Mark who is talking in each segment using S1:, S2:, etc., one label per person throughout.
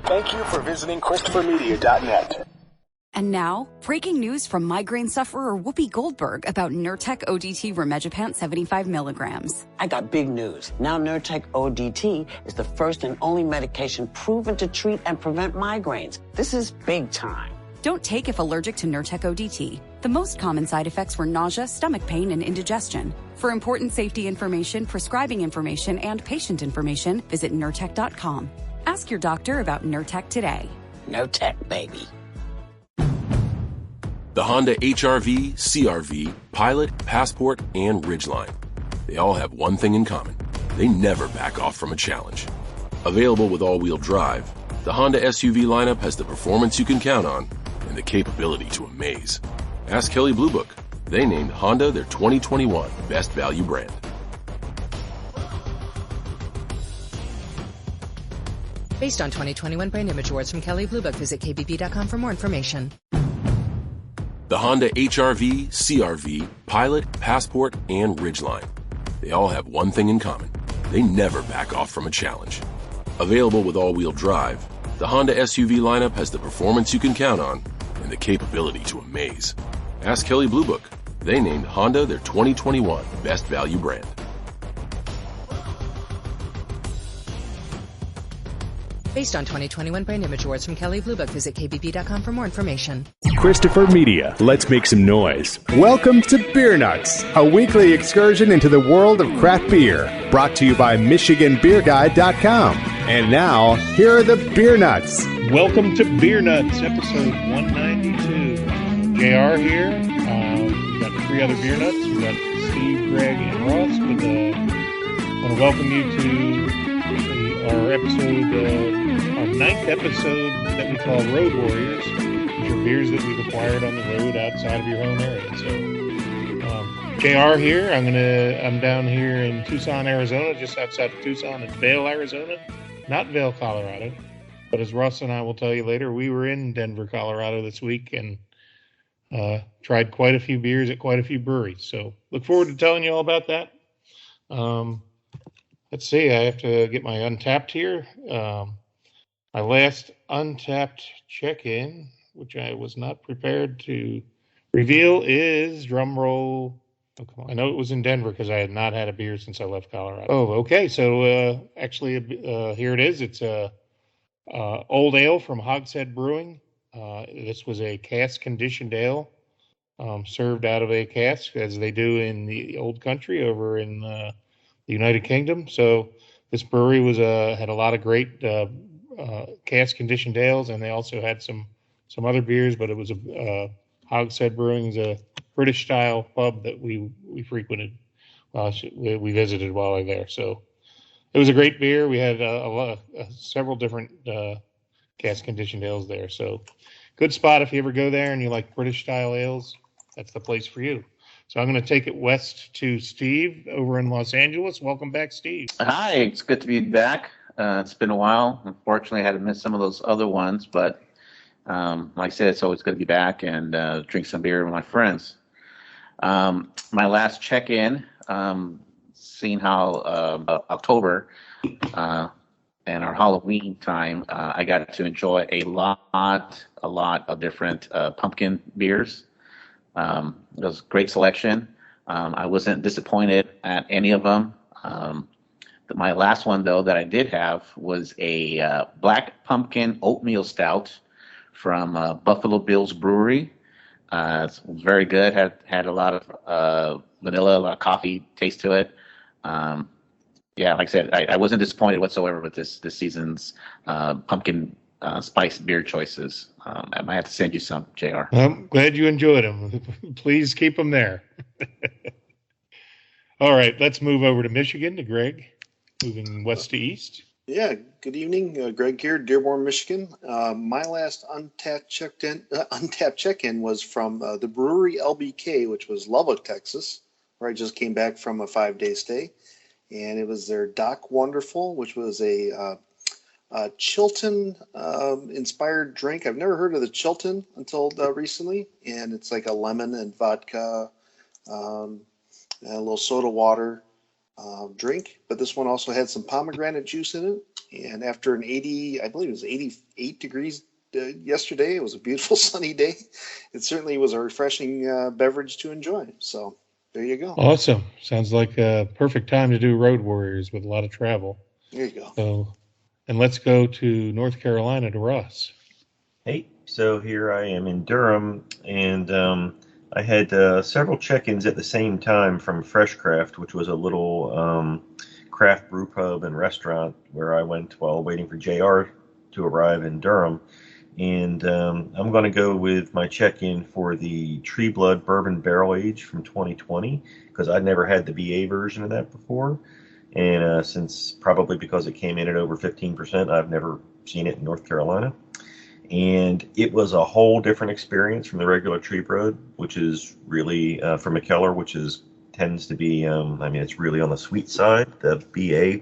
S1: Thank you for visiting ChristopherMedia.net.
S2: And now, breaking news from migraine sufferer Whoopi Goldberg about Nurtec ODT Rimegepant 75 milligrams.
S3: I got big news. Now Nurtec ODT is the first and only medication proven to treat and prevent migraines. This is big time.
S2: Don't take if allergic to Nurtec ODT. The most common side effects were nausea, stomach pain, and indigestion. For important safety information, prescribing information, and patient information, visit Nurtec.com. Ask your doctor about Nurtec today.
S3: Nurtec, baby.
S4: The Honda HR-V, CR-V, Pilot, Passport, and Ridgeline. They all have one thing in common. They never back off from a challenge. Available with all-wheel drive, the Honda SUV lineup has the performance you can count on and the capability to amaze. Ask Kelley Blue Book. They named Honda their 2021 Best Value Brand.
S5: Based on 2021 Brand Image Awards from Kelley Blue Book, visit kbb.com for more information.
S4: The Honda HR-V, CR-V, Pilot, Passport, and Ridgeline. They all have one thing in common. They never back off from a challenge. Available with all-wheel drive, the Honda SUV lineup has the performance you can count on and the capability to amaze. Ask Kelley Blue Book. They named Honda their 2021 Best Value Brand.
S5: Based on 2021 Brand Image Awards from Kelley Blue Book, visit kbb.com for more information.
S6: Christopher Media, let's make some noise. Welcome to Beer Nuts, a weekly excursion into the world of craft beer, brought to you by MichiganBeerGuide.com. And now, here are the Beer Nuts.
S7: Welcome to Beer Nuts, episode 192. JR here. We've got three other Beer Nuts. We've got Steve, Greg, and Ross. I want to welcome you to our episode, our ninth episode that we call Road Warriors, which are beers that we've acquired on the road outside of your home area. So, JR here. I'm down here in Tucson, Arizona, just outside of Tucson, in Vail, Arizona, not Vail, Colorado. But as Ross and I will tell you later, we were in Denver, Colorado this week and tried quite a few beers at quite a few breweries. So look forward to telling you all about that. Let's see, I have to get my Untapped here. My last Untapped check-in, which I was not prepared to reveal, is, drum roll, I know it was in Denver because I had not had a beer since I left Colorado. Oh, okay, so actually here it is. It's a Old Ale from Hogshead Brewing. This was a cask-conditioned ale served out of a cask, as they do in the old country over in the United Kingdom. So this brewery was had a lot of great cask-conditioned ales, and they also had some other beers. But it was Hogshead Brewing is a British-style pub that we frequented. We visited while we were there. So it was a great beer. We had several different cask-conditioned ales there. So good spot if you ever go there and you like British-style ales. That's the place for you. So I'm going to take it west to Steve over in Los Angeles. Welcome back, Steve.
S8: Hi, it's good to be back. It's been a while. Unfortunately, I had to miss some of those other ones, but like I said, it's always good to be back and drink some beer with my friends. My last check-in, seeing how October and our Halloween time, I got to enjoy a lot of different pumpkin beers. It was a great selection. I wasn't disappointed at any of them. My last one, though, that I did have was a black pumpkin oatmeal stout from Buffalo Bills Brewery. It was very good. Had a lot of vanilla, a lot of coffee taste to it. Yeah, like I said, I wasn't disappointed whatsoever with this season's pumpkin spice beer choices. I might have to send you some, JR.
S7: I'm glad you enjoyed them. Please keep them there. All right, let's move over to Michigan, to Greg, moving west to east.
S9: Yeah, good evening. Greg here, Dearborn, Michigan. My last Untapped check-in was from the brewery LBK, which was Lubbock, Texas, where I just came back from a 5-day stay. And it was their Doc Wonderful, which was a Chilton inspired drink. I've never heard of the Chilton until recently, and it's like a lemon and vodka, and a little soda water drink. But this one also had some pomegranate juice in it, And after an 80, I believe it was 88 degrees yesterday, it was a beautiful sunny day. It certainly was a refreshing beverage to enjoy. So there you go.
S7: Awesome. Sounds like a perfect time to do Road Warriors with a lot of travel.
S9: There you go.
S7: So, and let's go to North Carolina to Ross.
S10: Hey, so here I am in Durham, and I had several check-ins at the same time from Fresh Craft, which was a little craft brew pub and restaurant where I went while waiting for JR to arrive in Durham. And I'm going to go with my check-in for the Tree Blood Bourbon Barrel Age from 2020, because I'd never had the BA version of that before. And since probably because it came in at over 15%, I've never seen it in North Carolina. And it was a whole different experience from the regular Tree Blood, which is really, from Mikkeller, which tends to be, it's really on the sweet side. The BA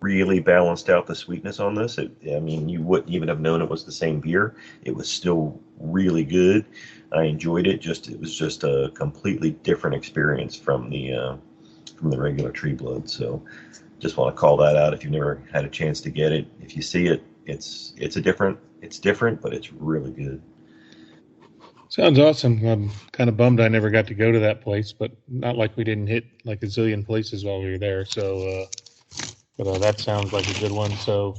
S10: really balanced out the sweetness on this. You wouldn't even have known it was the same beer. It was still really good. I enjoyed it. It was just a completely different experience from the regular Tree Blood. So just want to call that out if you've never had a chance to get it. If you see it, it's different, but it's really good.
S7: Sounds awesome. I'm kind of bummed I never got to go to that place, but not like we didn't hit like a zillion places while we were there. So, but that sounds like a good one. So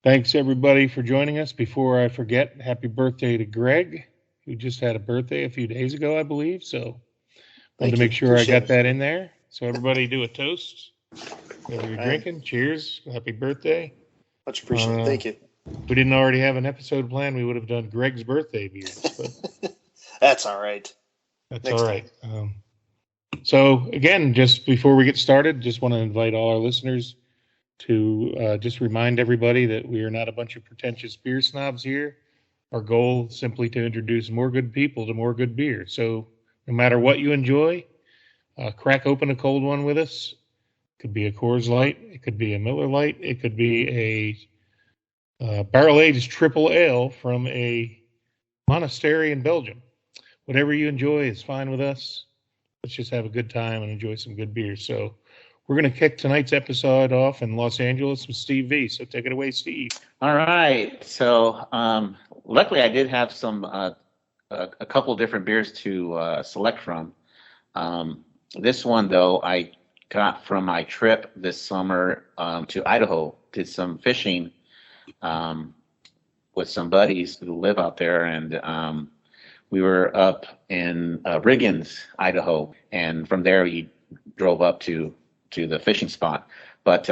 S7: thanks everybody for joining us. Before I forget, happy birthday to Greg, who just had a birthday a few days ago, I believe. So wanted to make sure I got that in there. So everybody do a toast. Whether you're drinking, cheers, happy birthday.
S9: Much appreciated. Thank you.
S7: If we didn't already have an episode planned, we would have done Greg's birthday beers. But
S9: that's all right.
S7: That's all right. So again, just before we get started, just want to invite all our listeners to just remind everybody that we are not a bunch of pretentious beer snobs here. Our goal is simply to introduce more good people to more good beer. So no matter what you enjoy, crack open a cold one with us. It could be a Coors Light. It could be a Miller Lite. It could be a barrel-aged triple ale from a monastery in Belgium. Whatever you enjoy is fine with us. Let's just have a good time and enjoy some good beer. So we're going to kick tonight's episode off in Los Angeles with Steve V. So take it away, Steve.
S8: All right. So luckily I did have some a couple different beers to select from. This one, though, I got from my trip this summer to Idaho. Did some fishing with some buddies who live out there, and we were up in Riggins, Idaho, and from there we drove up to the fishing spot. But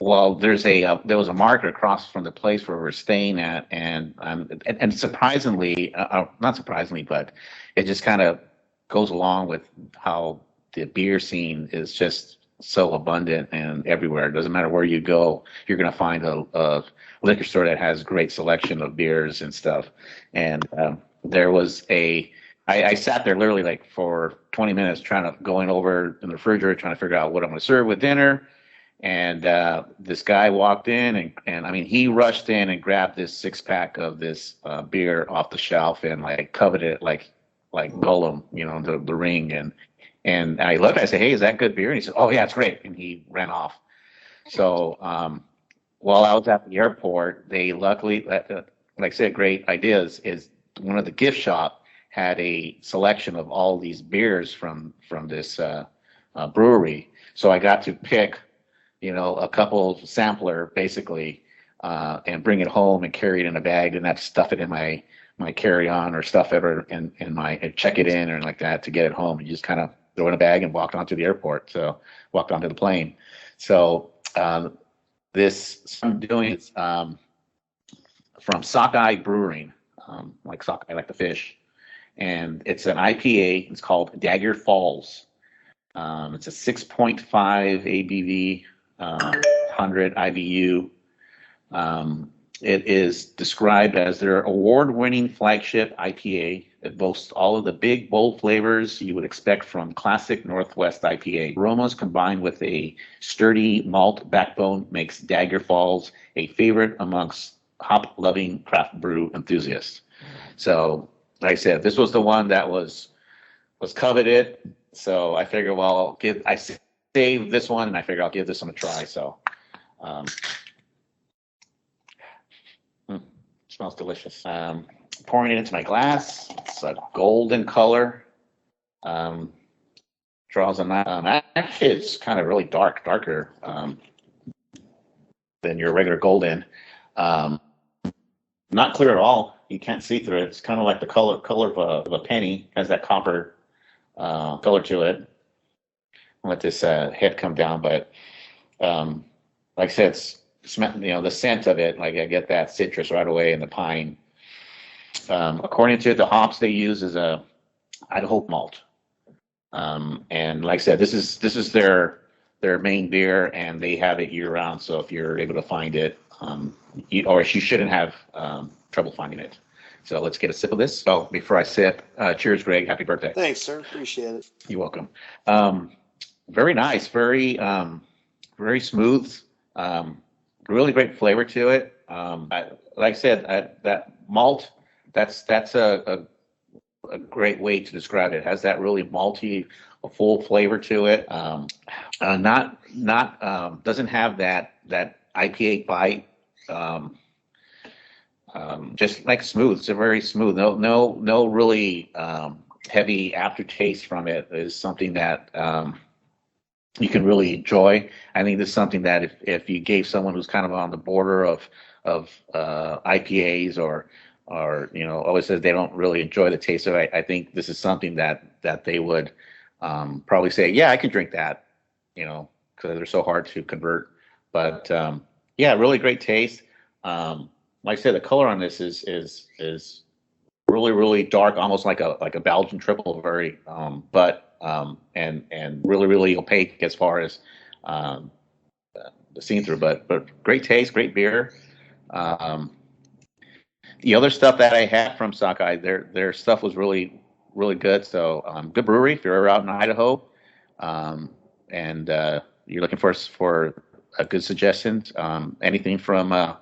S8: well, there was a marker across from the place where we're staying at, and surprisingly, not surprisingly, but it just kind of goes along with how the beer scene is just so abundant and everywhere. It doesn't matter where you go, you're going to find a liquor store that has great selection of beers and stuff. And there was I sat there literally like for 20 minutes going over in the refrigerator, trying to figure out what I'm going to serve with dinner. And this guy walked in and I mean, he rushed in and grabbed this 6-pack of this beer off the shelf and like coveted it like Gollum, the ring. And I looked, I said, "Hey, is that good beer?" And he said, "Oh yeah, it's great." And he ran off. So while I was at the airport, they luckily, like I said, great ideas, is one of the gift shop had a selection of all these beers from this brewery. So I got to pick, a couple sampler basically, and bring it home and carry it in a bag, and have to stuff it in my carry-on or stuff ever in my check it in or like that to get it home. And you just kind of throw it in a bag and walked onto the airport. So walked onto the plane. So this I'm doing is from Sockeye Brewing, like Sockeye, like the fish, and it's an IPA. It's called Dagger Falls. It's a 6.5 ABV, 100 IBU. It is described as their award-winning flagship IPA. It boasts all of the big, bold flavors you would expect from classic Northwest IPA. Aromas combined with a sturdy malt backbone makes Dagger Falls a favorite amongst hop-loving craft brew enthusiasts. So, like I said, this was the one that was coveted. So I figured, I saved this one, and I figured I'll give this one a try. So Smells delicious. Pouring it into my glass. It's a golden color. Draws a nice. Actually, it's kind of really darker than your regular golden. Not clear at all. You can't see through it. It's kind of like the color of a penny. Has that copper color to it. I'll let this head come down, but like I said, it's the scent of it. Like I get that citrus right away and the pine. According to the hops they use is a Idaho malt. And like I said, this is their main beer, and they have it year round. So if you're able to find it, you shouldn't have trouble finding it. So let's get a sip of this. Oh, before I sip, cheers, Greg. Happy birthday.
S9: Thanks, sir. Appreciate it.
S8: You're welcome. Very nice. Very smooth. Really great flavor to it. Like I said, that malt. That's a great way to describe it. It has that really malty, a full flavor to it. Doesn't have that IPA bite. Just like smooth. It's a very smooth. No really heavy aftertaste from it. Is something that you can really enjoy. I think this is something that if you gave someone who's kind of on the border of IPAs or always says they don't really enjoy the taste of it, I think this is something that they would probably say, yeah, I could drink that, because they're so hard to convert. But really great taste. Like I said, the color on this is really, really dark, almost like a Belgian triple, very and really, really opaque as far as the seen through. But great taste, great beer. The other stuff that I had from Sockeye, their stuff was really, really good. So good brewery if you're ever out in Idaho, and you're looking for a good suggestions. Anything from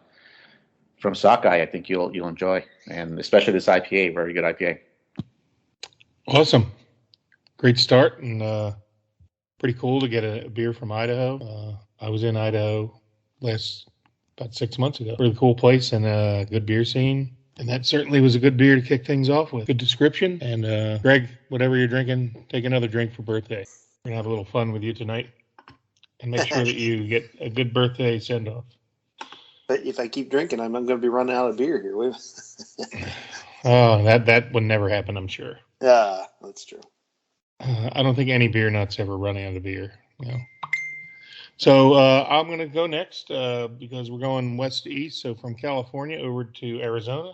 S8: Sockeye, I think you'll enjoy, and especially this IPA, very good IPA.
S7: Awesome, great start, and pretty cool to get a beer from Idaho. I was in Idaho about 6 months ago. Really cool place and a good beer scene. And that certainly was a good beer to kick things off with. Good description. And Greg, whatever you're drinking, take another drink for birthday. We're going to have a little fun with you tonight. And make sure that you get a good birthday send-off.
S9: But if I keep drinking, I'm going to be running out of beer here.
S7: Oh, that would never happen, I'm sure.
S9: Yeah, that's true.
S7: I don't think any beer nuts ever run out of beer. So I'm going to go next because we're going west to east. So from California over to Arizona.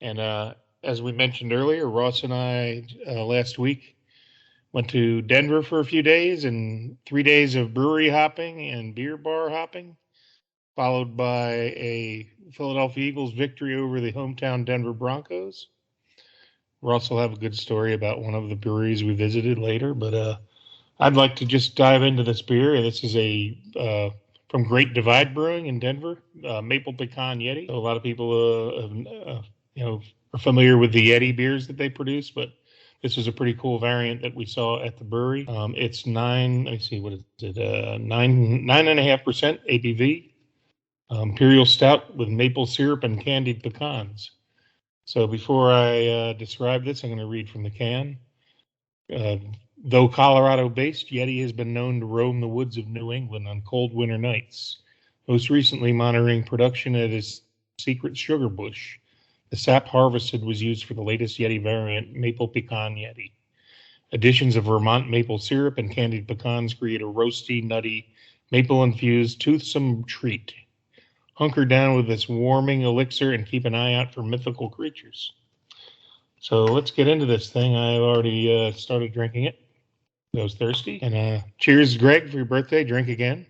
S7: And as we mentioned earlier, Ross and I last week went to Denver for a few days and 3 days of brewery hopping and beer bar hopping, followed by a Philadelphia Eagles victory over the hometown Denver Broncos. Ross will have a good story about one of the breweries we visited later, but I'd like to just dive into this beer. This is from Great Divide Brewing in Denver, Maple Pecan Yeti. So a lot of people are familiar with the Yeti beers that they produce, but this is a pretty cool variant that we saw at the brewery. It's 9.5% ABV, Imperial Stout with maple syrup and candied pecans. So before I describe this, I'm going to read from the can. Though Colorado-based, Yeti has been known to roam the woods of New England on cold winter nights, most recently monitoring production at his secret sugar bush. The sap harvested was used for the latest Yeti variant, Maple Pecan Yeti. Additions of Vermont maple syrup and candied pecans create a roasty, nutty, maple-infused, toothsome treat. Hunker down with this warming elixir and keep an eye out for mythical creatures. So let's get into this thing. I've already started drinking it. I was thirsty. And cheers, Greg, for your birthday. Drink again.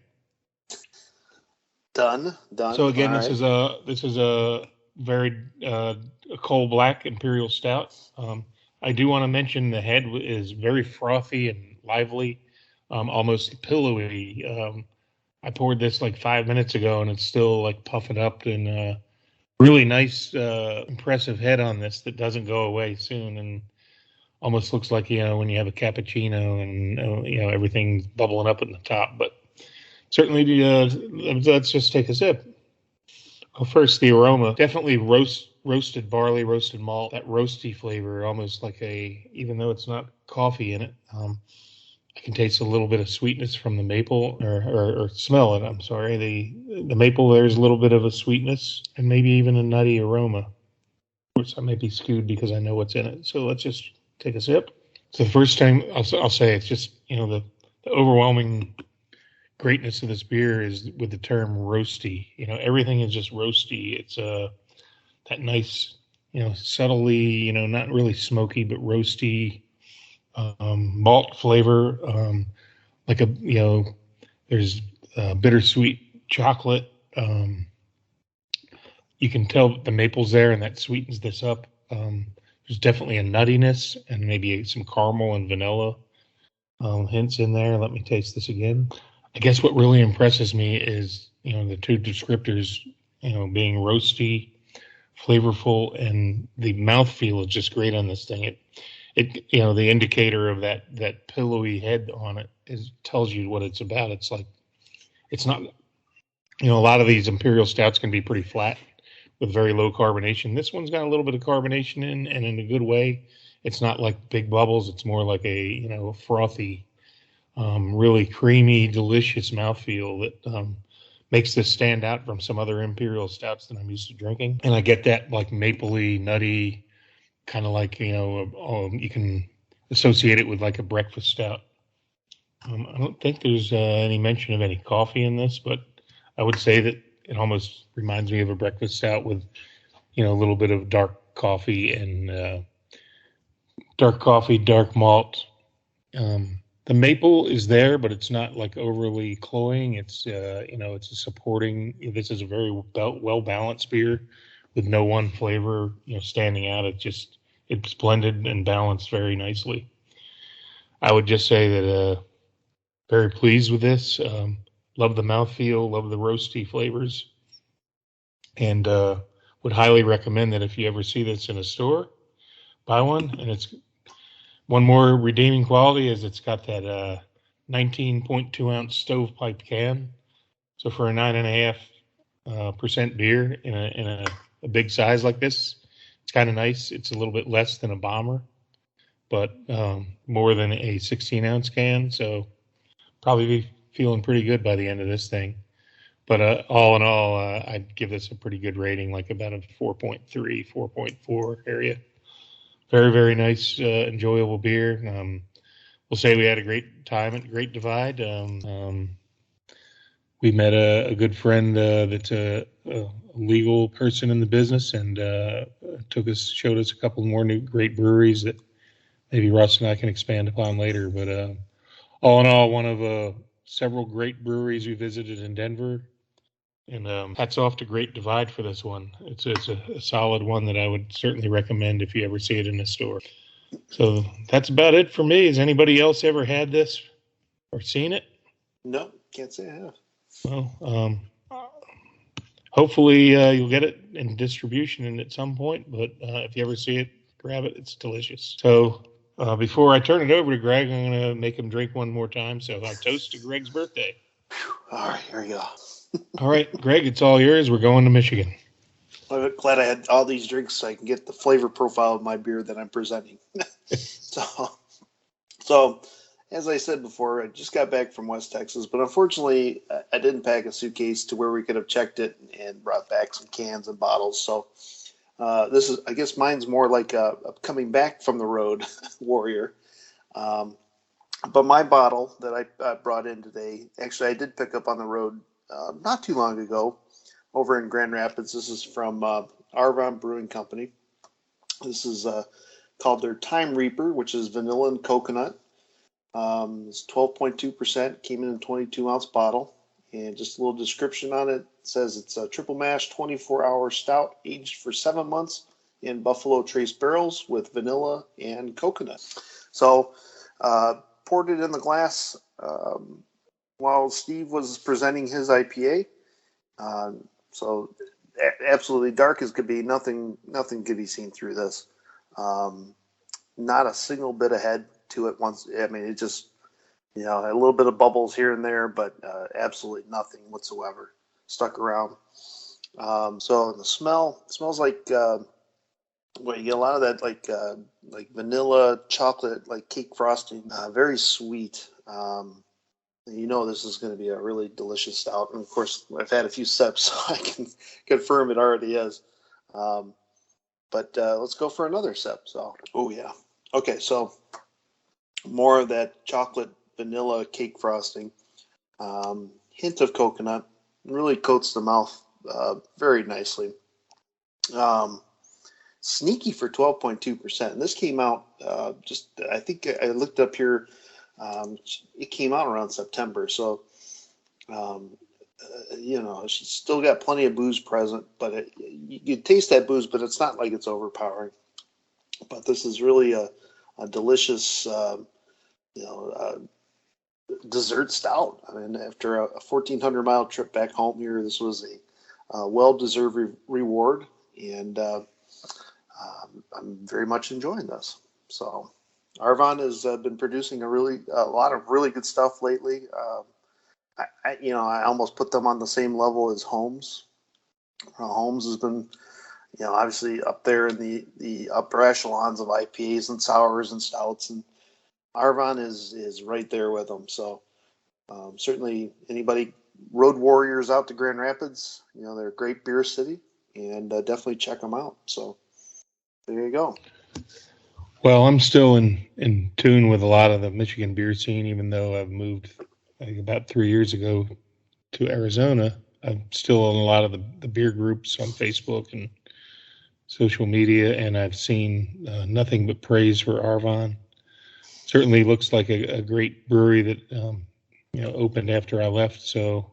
S9: Done.
S7: So again, this is a very a coal black Imperial Stout. I do want to mention the head is very frothy and lively, almost pillowy. I poured this like 5 minutes ago, and it's still like puffing up, and really nice, impressive head on this that doesn't go away soon, and almost looks like when you have a cappuccino and everything's bubbling up at the top. But certainly, let's just take a sip. Well, first, the aroma. Definitely roasted barley, roasted malt, that roasty flavor, almost like even though it's not coffee in it, I can taste a little bit of sweetness from the maple, or smell it, I'm sorry. The maple, there's a little bit of a sweetness and maybe even a nutty aroma. Of course, I may be skewed because I know what's in it. So let's just take a sip. So the first time, I'll say it's just, the overwhelming greatness of this beer is with the term roasty. Everything is just roasty. It's that nice, subtly, not really smoky, but roasty malt flavor. Like there's bittersweet chocolate. You can tell the maple's there, and that sweetens this up. There's definitely a nuttiness and maybe some caramel and vanilla hints in there. Let me taste this again. I guess what really impresses me is, the two descriptors, being roasty, flavorful, and the mouthfeel is just great on this thing. The indicator of that pillowy head on it tells you what it's about. It's like, it's not, a lot of these imperial stouts can be pretty flat with very low carbonation. This one's got a little bit of carbonation and in a good way. It's not like big bubbles. It's more like a, frothy, really creamy, delicious mouthfeel that makes this stand out from some other imperial stouts that I'm used to drinking. And I get that like mapley, nutty, kind of like, you can associate it with like a breakfast stout. I don't think there's any mention of any coffee in this, but I would say that it almost reminds me of a breakfast stout with, a little bit of dark coffee and dark malt. The maple is there, but it's not like overly cloying. It's, it's a supporting. This is a very well balanced beer with no one flavor, standing out. It's blended and balanced very nicely. I would just say that very pleased with this. Love the mouthfeel, love the roasty flavors, and would highly recommend that if you ever see this in a store, buy one. And it's one more redeeming quality is it's got that 19.2 ounce stovepipe can. So for a 9.5% beer in a big size like this, it's kind of nice. It's a little bit less than a bomber, but more than a 16 ounce can. So probably be feeling pretty good by the end of this thing. But all in all, I'd give this a pretty good rating, like about a 4.3, 4.4 area. Very, very nice, enjoyable beer. We'll say we had a great time at Great Divide. We met a good friend that's a legal person in the business, and showed us a couple more new great breweries that maybe Russ and I can expand upon later. But all in all, one of several great breweries we visited in Denver. And hats off to Great Divide for this one. It's a solid one that I would certainly recommend if you ever see it in a store. So that's about it for me. Has anybody else ever had this or seen it?
S9: No, can't say I have.
S7: Well, hopefully you'll get it in distribution at some point. But if you ever see it, grab it. It's delicious. So before I turn it over to Greg, I'm going to make him drink one more time. So I toast to Greg's birthday.
S9: All right, here we go.
S7: All right, Greg, it's all yours. We're going to Michigan.
S9: I'm glad I had all these drinks so I can get the flavor profile of my beer that I'm presenting. So, as I said before, I just got back from West Texas, but unfortunately, I didn't pack a suitcase to where we could have checked it and brought back some cans and bottles. So, this is, I guess, mine's more like a coming back from the road warrior. But my bottle that I brought in today, actually, I did pick up on the road not too long ago over in Grand Rapids. This is from Arvon Brewing Company. This is called their Time Reaper, which is vanilla and coconut. It's 12.2%, came in a 22-ounce bottle. And just a little description on it. It says it's a triple mash 24-hour stout aged for 7 months in Buffalo Trace barrels with vanilla and coconut. So poured it in the glass while Steve was presenting his IPA. So absolutely dark as could be. Nothing could be seen through this. Not a single bit of head to it once. I mean, it just, A little bit of bubbles here and there, but absolutely nothing whatsoever stuck around. So the smell, it smells like, you get a lot of that like vanilla chocolate, like cake frosting, very sweet. This is going to be a really delicious stout. And of course, I've had a few sips, so I can confirm it already is. But let's go for another sip. So, oh yeah. Okay, so more of that chocolate vanilla cake frosting, hint of coconut, really coats the mouth very nicely. Sneaky for 12.2%. And this came out I think I looked up here. It came out around September, so she's still got plenty of booze present, but you taste that booze, but it's not like it's overpowering. But this is really a delicious, dessert stout. I mean, after a 1,400-mile trip back home here, this was a well-deserved reward, and I'm very much enjoying this. So. Arvon has been producing a lot of really good stuff lately. I almost put them on the same level as Holmes. Holmes has been, obviously up there in the upper echelons of IPAs and sours and stouts, and Arvon is right there with them. So certainly anybody road warriors out to Grand Rapids, they're a great beer city, and definitely check them out. So there you go.
S7: Well, I'm still in tune with a lot of the Michigan beer scene, even though I've moved about 3 years ago to Arizona. I'm still in a lot of the beer groups on Facebook and social media, and I've seen nothing but praise for Arvon. Certainly looks like a great brewery that opened after I left. So,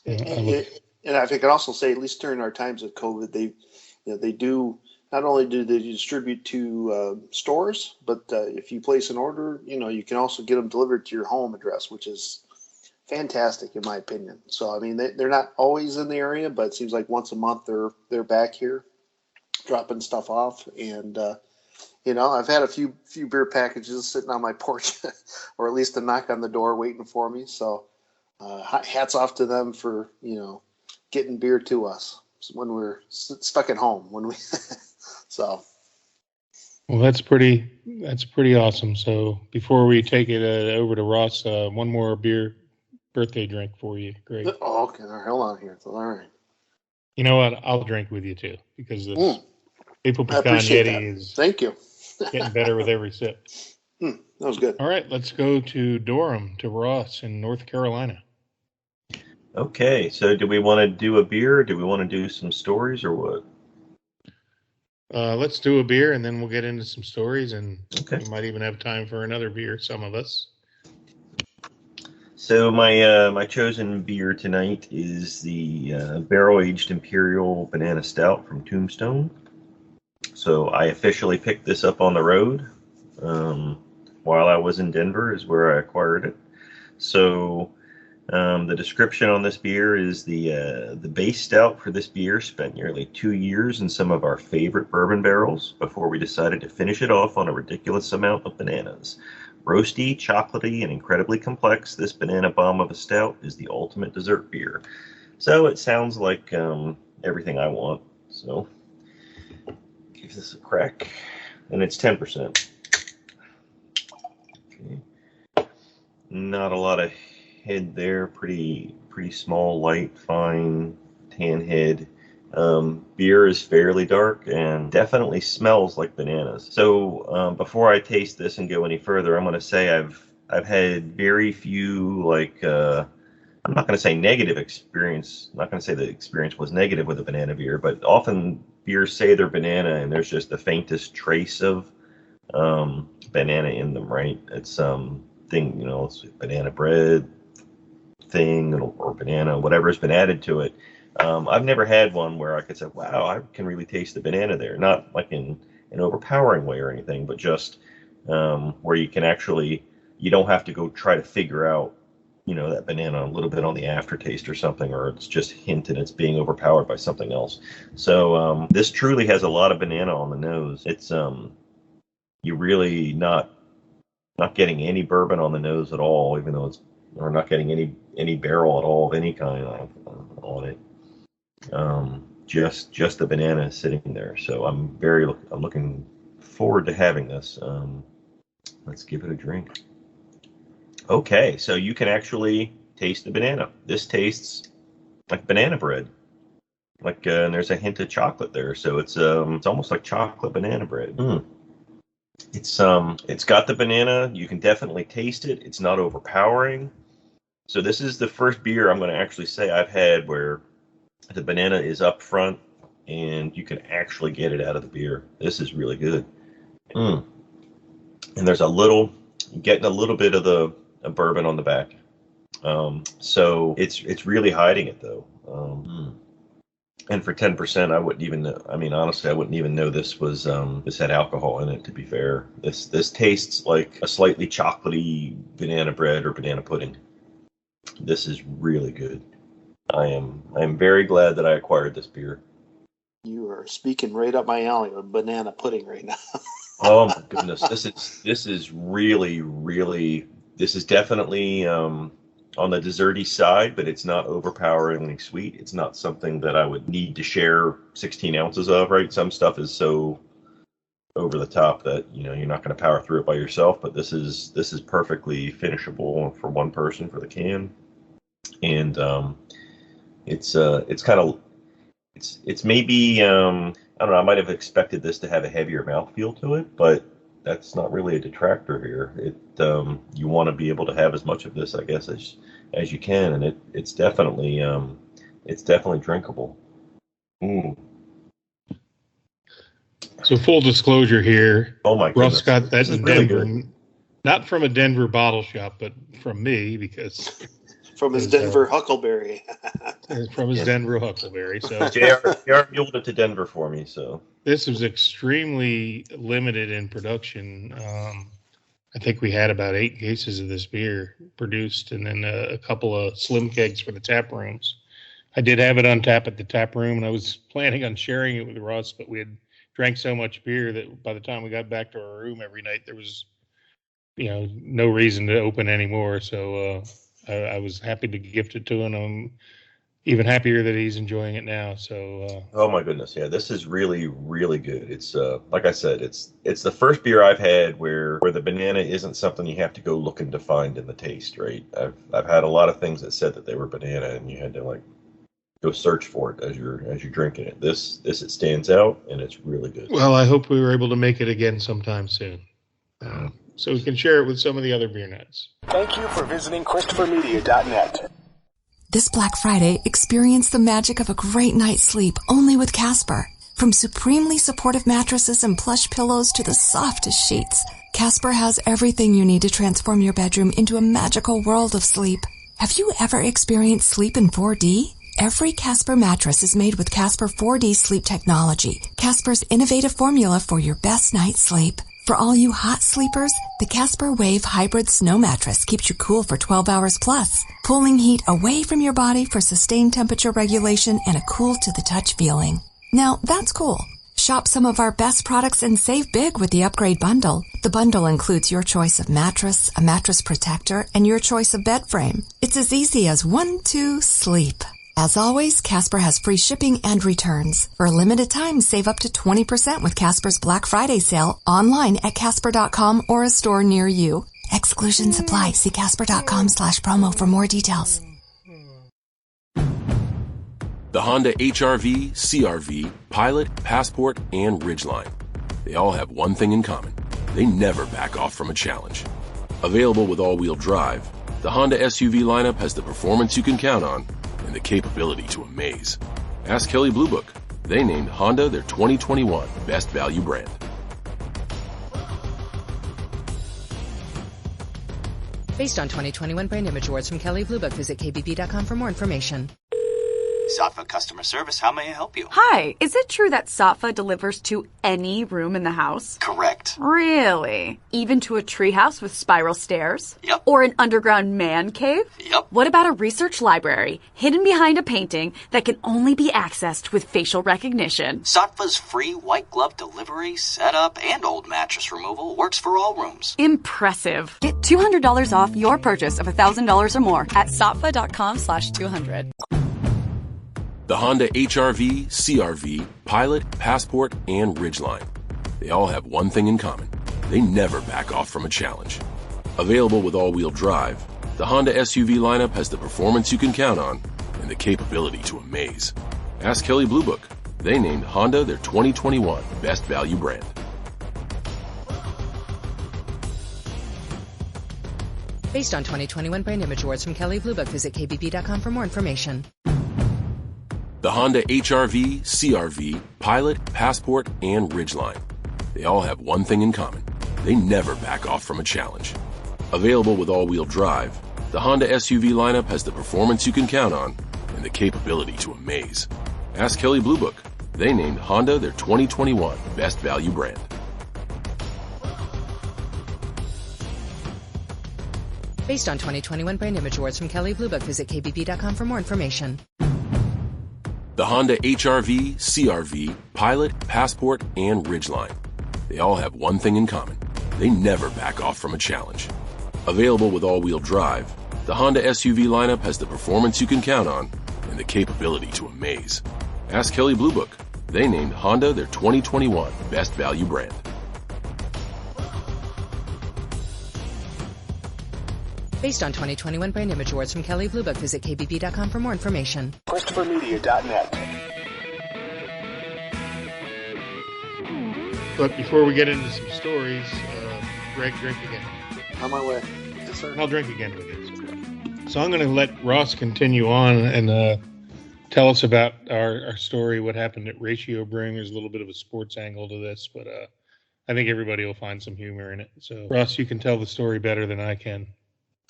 S9: and if I could also say, at least during our times of COVID, they do. Not only do they distribute to stores, but if you place an order, you can also get them delivered to your home address, which is fantastic in my opinion. So, I mean, they're not always in the area, but it seems like once a month they're back here dropping stuff off. And, I've had a few beer packages sitting on my porch or at least a knock on the door waiting for me. So hats off to them for, getting beer to us when we're stuck at home, when we so.
S7: Well, that's pretty awesome. So before we take it over to Ross, one more birthday drink for you. Great.
S9: Oh, okay. Hold on here. All right.
S7: You know what? I'll drink with you too, because this Maple Pecan Yeti is
S9: Thank you.
S7: getting better with every sip.
S9: That was good.
S7: All right, let's go to Durham, to Ross in North Carolina.
S10: Okay, so do we want to do a beer? Or do we want to do some stories or what?
S7: Let's do a beer, and then we'll get into some stories, and
S10: okay.
S7: We might even have time for another beer, some of us.
S10: So my chosen beer tonight is the barrel-aged Imperial Banana Stout from Tombstone. So I officially picked this up on the road while I was in Denver is where I acquired it. So the description on this beer is the base stout for this beer spent nearly 2 years in some of our favorite bourbon barrels before we decided to finish it off on a ridiculous amount of bananas. Roasty, chocolatey, and incredibly complex, this banana bomb of a stout is the ultimate dessert beer. So it sounds like everything I want. So give this a crack. And it's 10%. Okay. Not a lot of head there, pretty small, light, fine tan head. Beer is fairly dark and definitely smells like bananas. So before I taste this and go any further, I'm going to say I've had very few I'm not going to say negative experience. I'm not going to say the experience was negative with a banana beer, but often beers say they're banana and there's just the faintest trace of banana in them, right? It's thing, it's banana bread thing or banana, whatever's been added to it. I've never had one where I could say, wow, I can really taste the banana there. Not like in an overpowering way or anything, but just where you can actually, you don't have to go try to figure out, that banana a little bit on the aftertaste or something, or it's just hinted it's being overpowered by something else. So this truly has a lot of banana on the nose. It's you're really not Not getting any bourbon on the nose at all, even though or not getting any barrel at all of any kind on it. Just the banana sitting there. So I'm looking forward to having this. Let's give it a drink. Okay, so you can actually taste the banana. This tastes like banana bread. And there's a hint of chocolate there, so it's almost like chocolate banana bread. It's got the banana. You can definitely taste it. It's not overpowering. So this is the first beer I'm going to actually say I've had where the banana is up front and you can actually get it out of the beer. This is really good. And there's getting a little bit of the bourbon on the back. So it's really hiding it though. And for 10%, I wouldn't even know. I mean, honestly, I wouldn't even know this had alcohol in it, to be fair. This tastes like a slightly chocolatey banana bread or banana pudding. This is really good. I am very glad that I acquired this beer.
S9: You are speaking right up my alley with banana pudding right now.
S10: Oh my goodness. This is really, really, this is definitely on the desserty side, but it's not overpoweringly sweet. It's not something that I would need to share 16 ounces of, right? Some stuff is so over the top that, you're not going to power through it by yourself, but this is perfectly finishable for one person for the can. And it's maybe, I don't know, I might have expected this to have a heavier mouthfeel to it, but that's not really a detractor here. You want to be able to have as much of this, I guess, as you can, and it's definitely drinkable.
S7: So full disclosure here.
S10: Oh my goodness.
S7: Russ got that in
S10: really
S7: Denver,
S10: good.
S7: Not from a Denver bottle shop, but from me because
S9: from his Denver Huckleberry.
S7: From his Denver Huckleberry. So
S10: JR muled it to Denver for me. So
S7: this was extremely limited in production. I think we had about 8 cases of this beer produced, and then a couple of slim kegs for the tap rooms. I did have it on tap at the tap room, and I was planning on sharing it with Russ, but we had drank so much beer that by the time we got back to our room every night, there was, no reason to open anymore. So I was happy to gift it to him. I'm even happier that he's enjoying it now. So
S10: oh my goodness, yeah, this is really, really good. It's like I said, it's the first beer I've had where the banana isn't something you have to go looking to find in the taste, right? I've had a lot of things that said that they were banana and you had to go search for it as you're drinking it. This it stands out and it's really good.
S7: Well, I hope we were able to make it again sometime soon, so we can share it with some of the other beer nuts.
S1: Thank you for visiting ChristopherMedia.net.
S11: This Black Friday, experience the magic of a great night's sleep only with Casper. From supremely supportive mattresses and plush pillows to the softest sheets, Casper has everything you need to transform your bedroom into a magical world of sleep. Have you ever experienced sleep in 4D? Every Casper mattress is made with Casper 4D sleep technology, Casper's innovative formula for your best night's sleep. For all you hot sleepers, the Casper Wave Hybrid Snow Mattress keeps you cool for 12 hours plus, pulling heat away from your body for sustained temperature regulation and a cool-to-the-touch feeling. Now, that's cool. Shop some of our best products and save big with the Upgrade Bundle. The bundle includes your choice of mattress, a mattress protector, and your choice of bed frame. It's as easy as 1, 2, sleep. As always, Casper has free shipping and returns. For a limited time, save up to 20% with Casper's Black Friday sale online at Casper.com or a store near you. Exclusions apply. See Casper.com/promo for more details.
S4: The Honda HR-V, CR-V, Pilot, Passport, and Ridgeline. They all have one thing in common. They never back off from a challenge. Available with all-wheel drive, the Honda SUV lineup has the performance you can count on and the capability to amaze. Ask Kelley Blue Book. They named Honda their 2021 Best Value brand.
S5: Based on 2021 Brand Image Awards from Kelley Blue Book, visit kbb.com for more information.
S12: Sattva customer service. How may I help you?
S2: Hi, is it true that Sattva delivers to any room in the house?
S12: Correct.
S2: Really? Even to a treehouse with spiral stairs?
S12: Yep.
S2: Or an underground man cave?
S12: Yep.
S2: What about a research library hidden behind a painting that can only be accessed with facial recognition?
S12: Sattva's free white glove delivery, setup, and old mattress removal works for all rooms.
S2: Impressive. Get $200 off your purchase of $1,000 or more at sattva.com/200.
S4: The Honda HR-V, CR-V, Pilot, Passport, and Ridgeline. They all have one thing in common. They never back off from a challenge. Available with all-wheel drive, the Honda SUV lineup has the performance you can count on and the capability to amaze. Ask Kelley Blue Book. They named Honda their 2021 Best Value brand.
S5: Based on 2021 Brand Image Awards from Kelley Blue Book, visit kbb.com for more information.
S4: The Honda HR-V, CR-V, Pilot, Passport, and Ridgeline. They all have one thing in common. They never back off from a challenge. Available with all-wheel drive, the Honda SUV lineup has the performance you can count on and the capability to amaze. Ask Kelley Blue Book. They named Honda their 2021 Best Value brand.
S5: Based on 2021 Brand Image Awards from Kelley Blue Book, visit kbb.com for more information.
S4: The Honda HR-V, CR-V, Pilot, Passport, and Ridgeline. They all have one thing in common. They never back off from a challenge. Available with all-wheel drive, the Honda SUV lineup has the performance you can count on and the capability to amaze. Ask Kelley Blue Book. They named Honda their 2021 Best Value brand.
S5: Based on 2021 Brand Image Awards from Kelley Blue Book, visit kbb.com for more information.
S1: ChristopherMedia.net.
S7: But before we get into some stories, Greg, drink again.
S9: On my way. Yes, sir.
S7: And I'll drink again with you. So I'm going to let Ross continue on and tell us about our story, what happened at Ratio Brewing. There's a little bit of a sports angle to this, but I think everybody will find some humor in it. So, Ross, you can tell the story better than I can.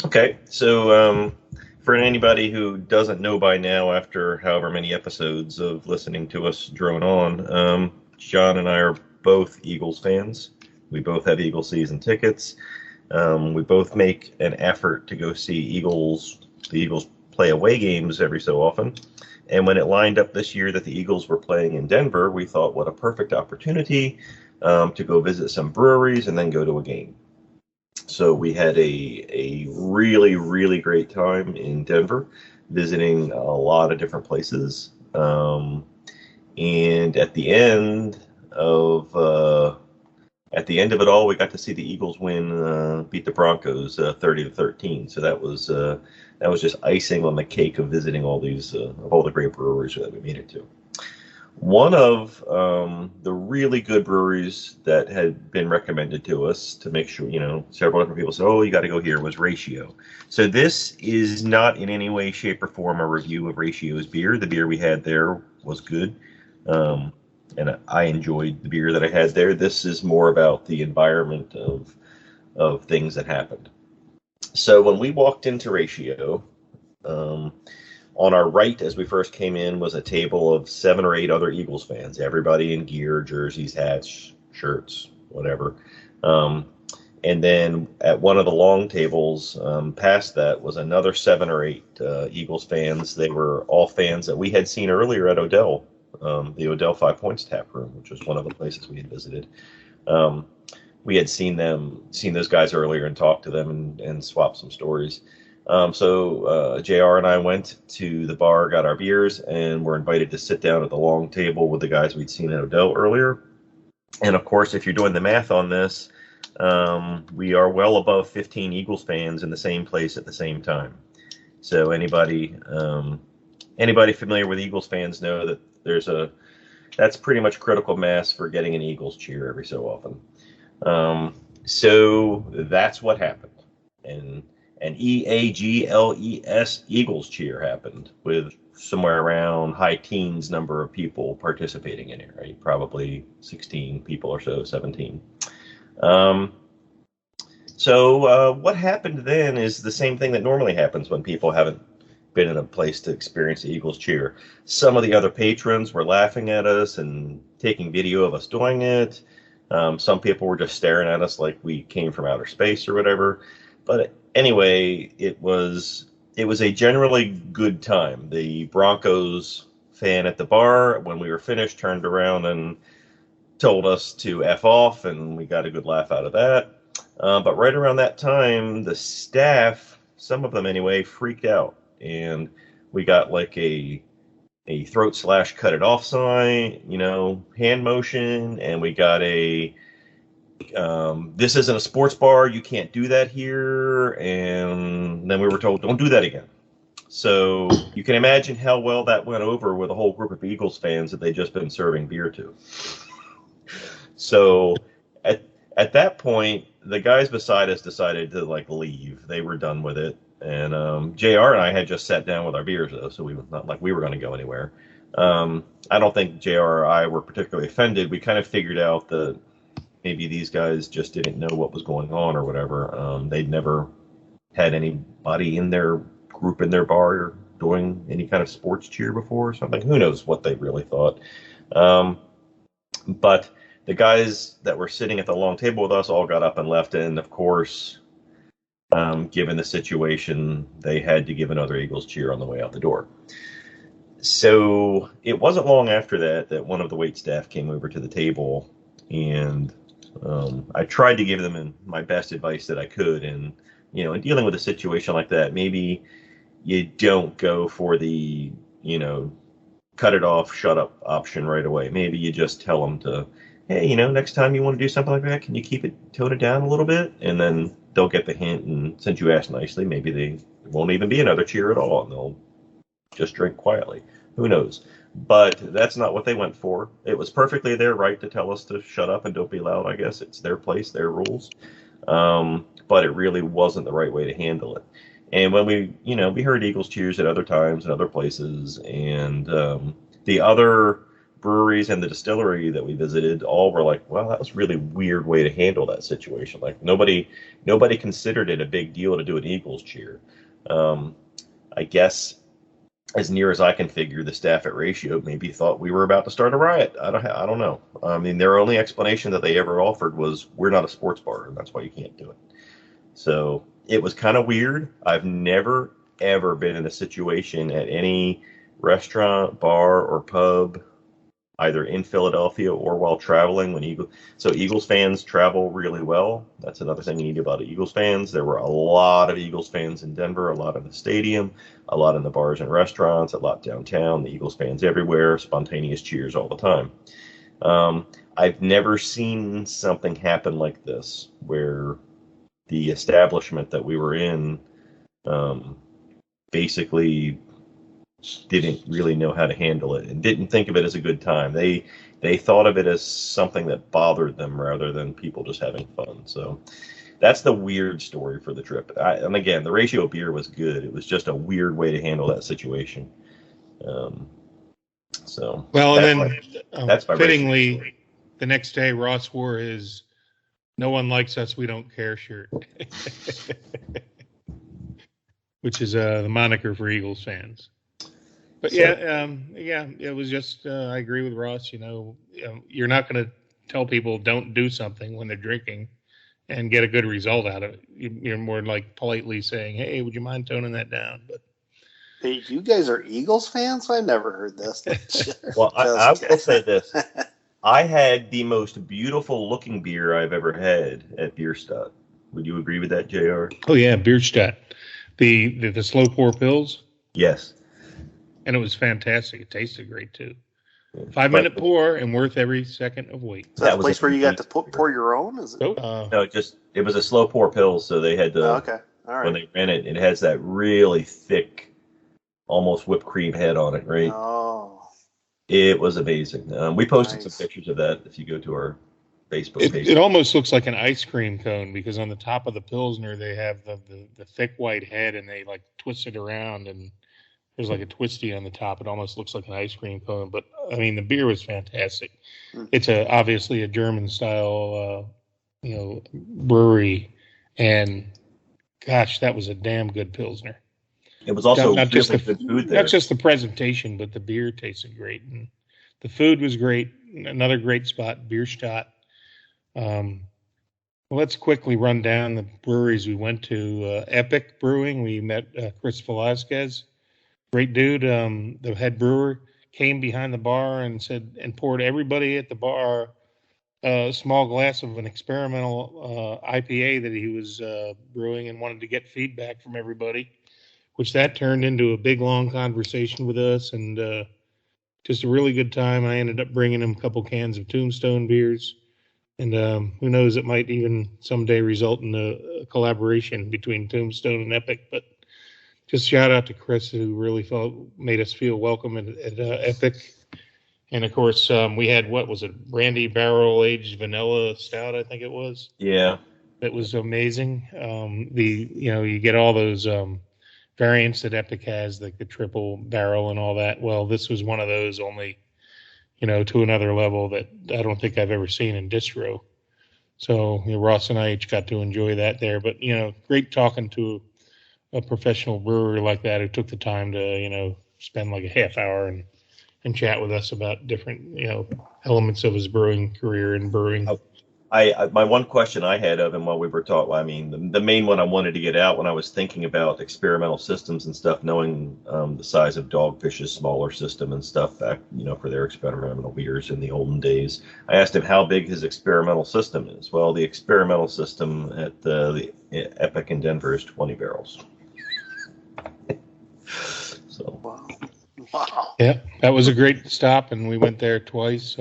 S10: Okay, so for anybody who doesn't know by now, after however many episodes of listening to us drone on, John and I are both Eagles fans. We both have Eagles season tickets. We both make an effort to go see the Eagles play away games every so often. And when it lined up this year that the Eagles were playing in Denver, we thought, what a perfect opportunity to go visit some breweries and then go to a game. So we had a really, really great time in Denver, visiting a lot of different places. And at the end of it all, we got to see the Eagles beat the Broncos 30-13. So that was just icing on the cake of visiting all the great breweries that we made it to. One of the really good breweries that had been recommended to us to make sure, several different people said, oh, you got to go here, was Ratio. So this is not in any way, shape, or form a review of Ratio's beer. The beer we had there was good, and I enjoyed the beer that I had there. This is more about the environment of things that happened. So when we walked into Ratio, on our right, as we first came in, was a table of 7 or 8 other Eagles fans, everybody in gear, jerseys, hats, shirts, whatever. And then at one of the long tables past that was another 7 or 8 Eagles fans. They were all fans that we had seen earlier at Odell, the Odell 5 Points tap room, which was one of the places we had visited. We had seen those guys earlier and talked to them and swapped some stories. So JR and I went to the bar, got our beers, and were invited to sit down at the long table with the guys we'd seen at Odell earlier. And of course, if you're doing the math on this, we are well above 15 Eagles fans in the same place at the same time. So anybody familiar with Eagles fans know that that's pretty much critical mass for getting an Eagles cheer every so often. So that's what happened. And an EAGLES Eagles cheer happened with somewhere around high teens number of people participating in it, right? Probably 16 people or so, 17. So what happened then is the same thing that normally happens when people haven't been in a place to experience the Eagles cheer. Some of the other patrons were laughing at us and taking video of us doing it. Some people were just staring at us like we came from outer space or whatever. But anyway, it was a generally good time. The Broncos fan at the bar, when we were finished, turned around and told us to F off, and we got a good laugh out of that. But right around that time, the staff, some of them anyway, freaked out. And we got like a throat slash cut it off sign, hand motion, and we got a this isn't a sports bar, you can't do that here, and then we were told don't do that again. So you can imagine how well that went over with a whole group of Eagles fans that they'd just been serving beer to. So at that point, the guys beside us decided to leave. They were done with it. And JR and I had just sat down with our beers, though, so we was not like we were going to go anywhere. I don't think JR or I were particularly offended. We kind of figured out that maybe these guys just didn't know what was going on or whatever. They'd never had anybody in their group in their bar doing any kind of sports cheer before or something. Who knows what they really thought. But the guys that were sitting at the long table with us all got up and left, and of course, given the situation, they had to give another Eagles cheer on the way out the door. So it wasn't long after that one of the wait staff came over to the table, and I tried to give them my best advice that I could. And, in dealing with a situation like that, maybe you don't go for the, cut it off, shut up option right away. Maybe you just tell them to, hey, next time you want to do something like that, can you tone it down a little bit? And then they'll get the hint, and since you asked nicely, maybe there won't even be another cheer at all, and they'll just drink quietly. Who knows? But that's not what they went for. It was perfectly their right to tell us to shut up and don't be loud, I guess. It's their place, their rules. But it really wasn't the right way to handle it. And when we heard Eagles cheers at other times and other places, and the other breweries and the distillery that we visited all were like, well, that was a really weird way to handle that situation. Like nobody considered it a big deal to do an Eagles cheer. I guess as near as I can figure, the staff at Ratio maybe thought we were about to start a riot. I don't know. I mean, their only explanation that they ever offered was we're not a sports bar, and that's why you can't do it. So it was kind of weird. I've never, ever been in a situation at any restaurant, bar, or pub, either in Philadelphia or while traveling Eagles fans travel really well. That's another thing you need about Eagles fans. There were a lot of Eagles fans in Denver, a lot in the stadium, a lot in the bars and restaurants, a lot downtown, the Eagles fans everywhere, spontaneous cheers all the time. I've never seen something happen like this where the establishment that we were in basically didn't really know how to handle it and didn't think of it as a good time. They thought of it as something that bothered them rather than people just having fun. So that's the weird story for the trip. And again, the Ratio beer was good. It was just a weird way to handle that situation.
S7: That's fittingly, the next day Ross wore his "No one likes us, we don't care" shirt, which is the moniker for Eagles fans. But it was just, I agree with Ross, you're not going to tell people don't do something when they're drinking and get a good result out of it. You're more like politely saying, hey, would you mind toning that down? But
S9: hey, you guys are Eagles fans? I never heard this.
S10: Well, I will say this. I had the most beautiful looking beer I've ever had at Bierstadt. Would you agree with that, JR?
S7: Oh, yeah, Bierstadt. The slow pour pills?
S10: Yes.
S7: And it was fantastic. It tasted great, too. 5-minute pour and worth every second of wait.
S9: So that's a place where you got to pour your own? Is it?
S10: No, it was a slow pour pill, so they had to.
S9: Okay, all right.
S10: When they ran it, it has that really thick, almost whipped cream head on it, right?
S9: Oh.
S10: It was amazing. We posted some pictures of that if you go to our Facebook page.
S7: It almost looks like an ice cream cone because on the top of the Pilsner, they have the thick white head and they twist it around and there's a twisty on the top. It almost looks like an ice cream cone, but I mean, the beer was fantastic. It's obviously a German style, brewery, and gosh, that was a damn good Pilsner.
S10: It was also
S7: not just
S10: really
S7: the
S10: good food there.
S7: Not just the presentation, but the beer tasted great, and the food was great. Another great spot, Bierstadt. Let's quickly run down the breweries we went to. Epic Brewing, we met Chris Velasquez, great dude. The head brewer came behind the bar and poured everybody at the bar a small glass of an experimental IPA that he was brewing, and wanted to get feedback from everybody, which that turned into a big, long conversation with us, and just a really good time. I ended up bringing him a couple cans of Tombstone beers, and who knows, it might even someday result in a collaboration between Tombstone and Epic. But just shout out to Chris, who really made us feel welcome at Epic. And of course, we had, what was it, brandy barrel aged vanilla stout, I think it was.
S10: Yeah,
S7: it was amazing. You get all those variants that Epic has, like the triple barrel and all that. Well, this was one of those, only to another level that I don't think I've ever seen in distro. So Ross and I each got to enjoy that there. But great talking to a professional brewer like that, who took the time to spend like a half hour and chat with us about different elements of his brewing career and brewing.
S10: My one question I had of him while we were talking, I mean, the main one I wanted to get out when I was thinking about experimental systems and stuff, knowing the size of Dogfish's smaller system and stuff back, for their experimental beers in the olden days. I asked him how big his experimental system is. Well, the experimental system at the Epic in Denver is 20 barrels. So.
S9: Wow.
S7: Yeah, that was a great stop, and we went there twice.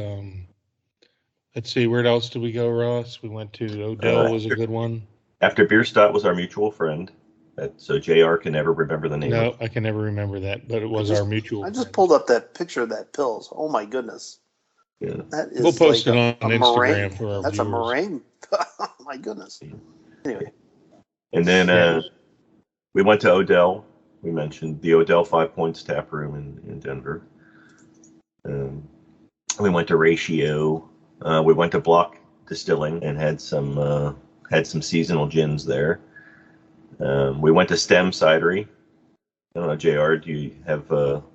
S7: Let's see, where else did we go, Ross? We went to Odell, was a good one.
S10: After Bierstadt was our mutual friend. So JR can never remember the name.
S7: No, I can never remember that, but it was our mutual
S9: I just
S7: friend.
S9: pulled up that picture of that Pils. Oh my goodness.
S10: Yeah.
S9: That is
S7: We'll post
S9: like
S7: it on
S9: a
S7: Instagram
S9: meringue.
S7: for our
S9: That's
S7: viewers.
S9: a meringue. Oh my goodness. Anyway.
S10: And then we went to Odell. We mentioned the Odell 5 Points tap room in Denver. We went to Ratio. We went to Block Distilling and had some seasonal gins there. We went to Stem Cidery. I don't know, JR, do you have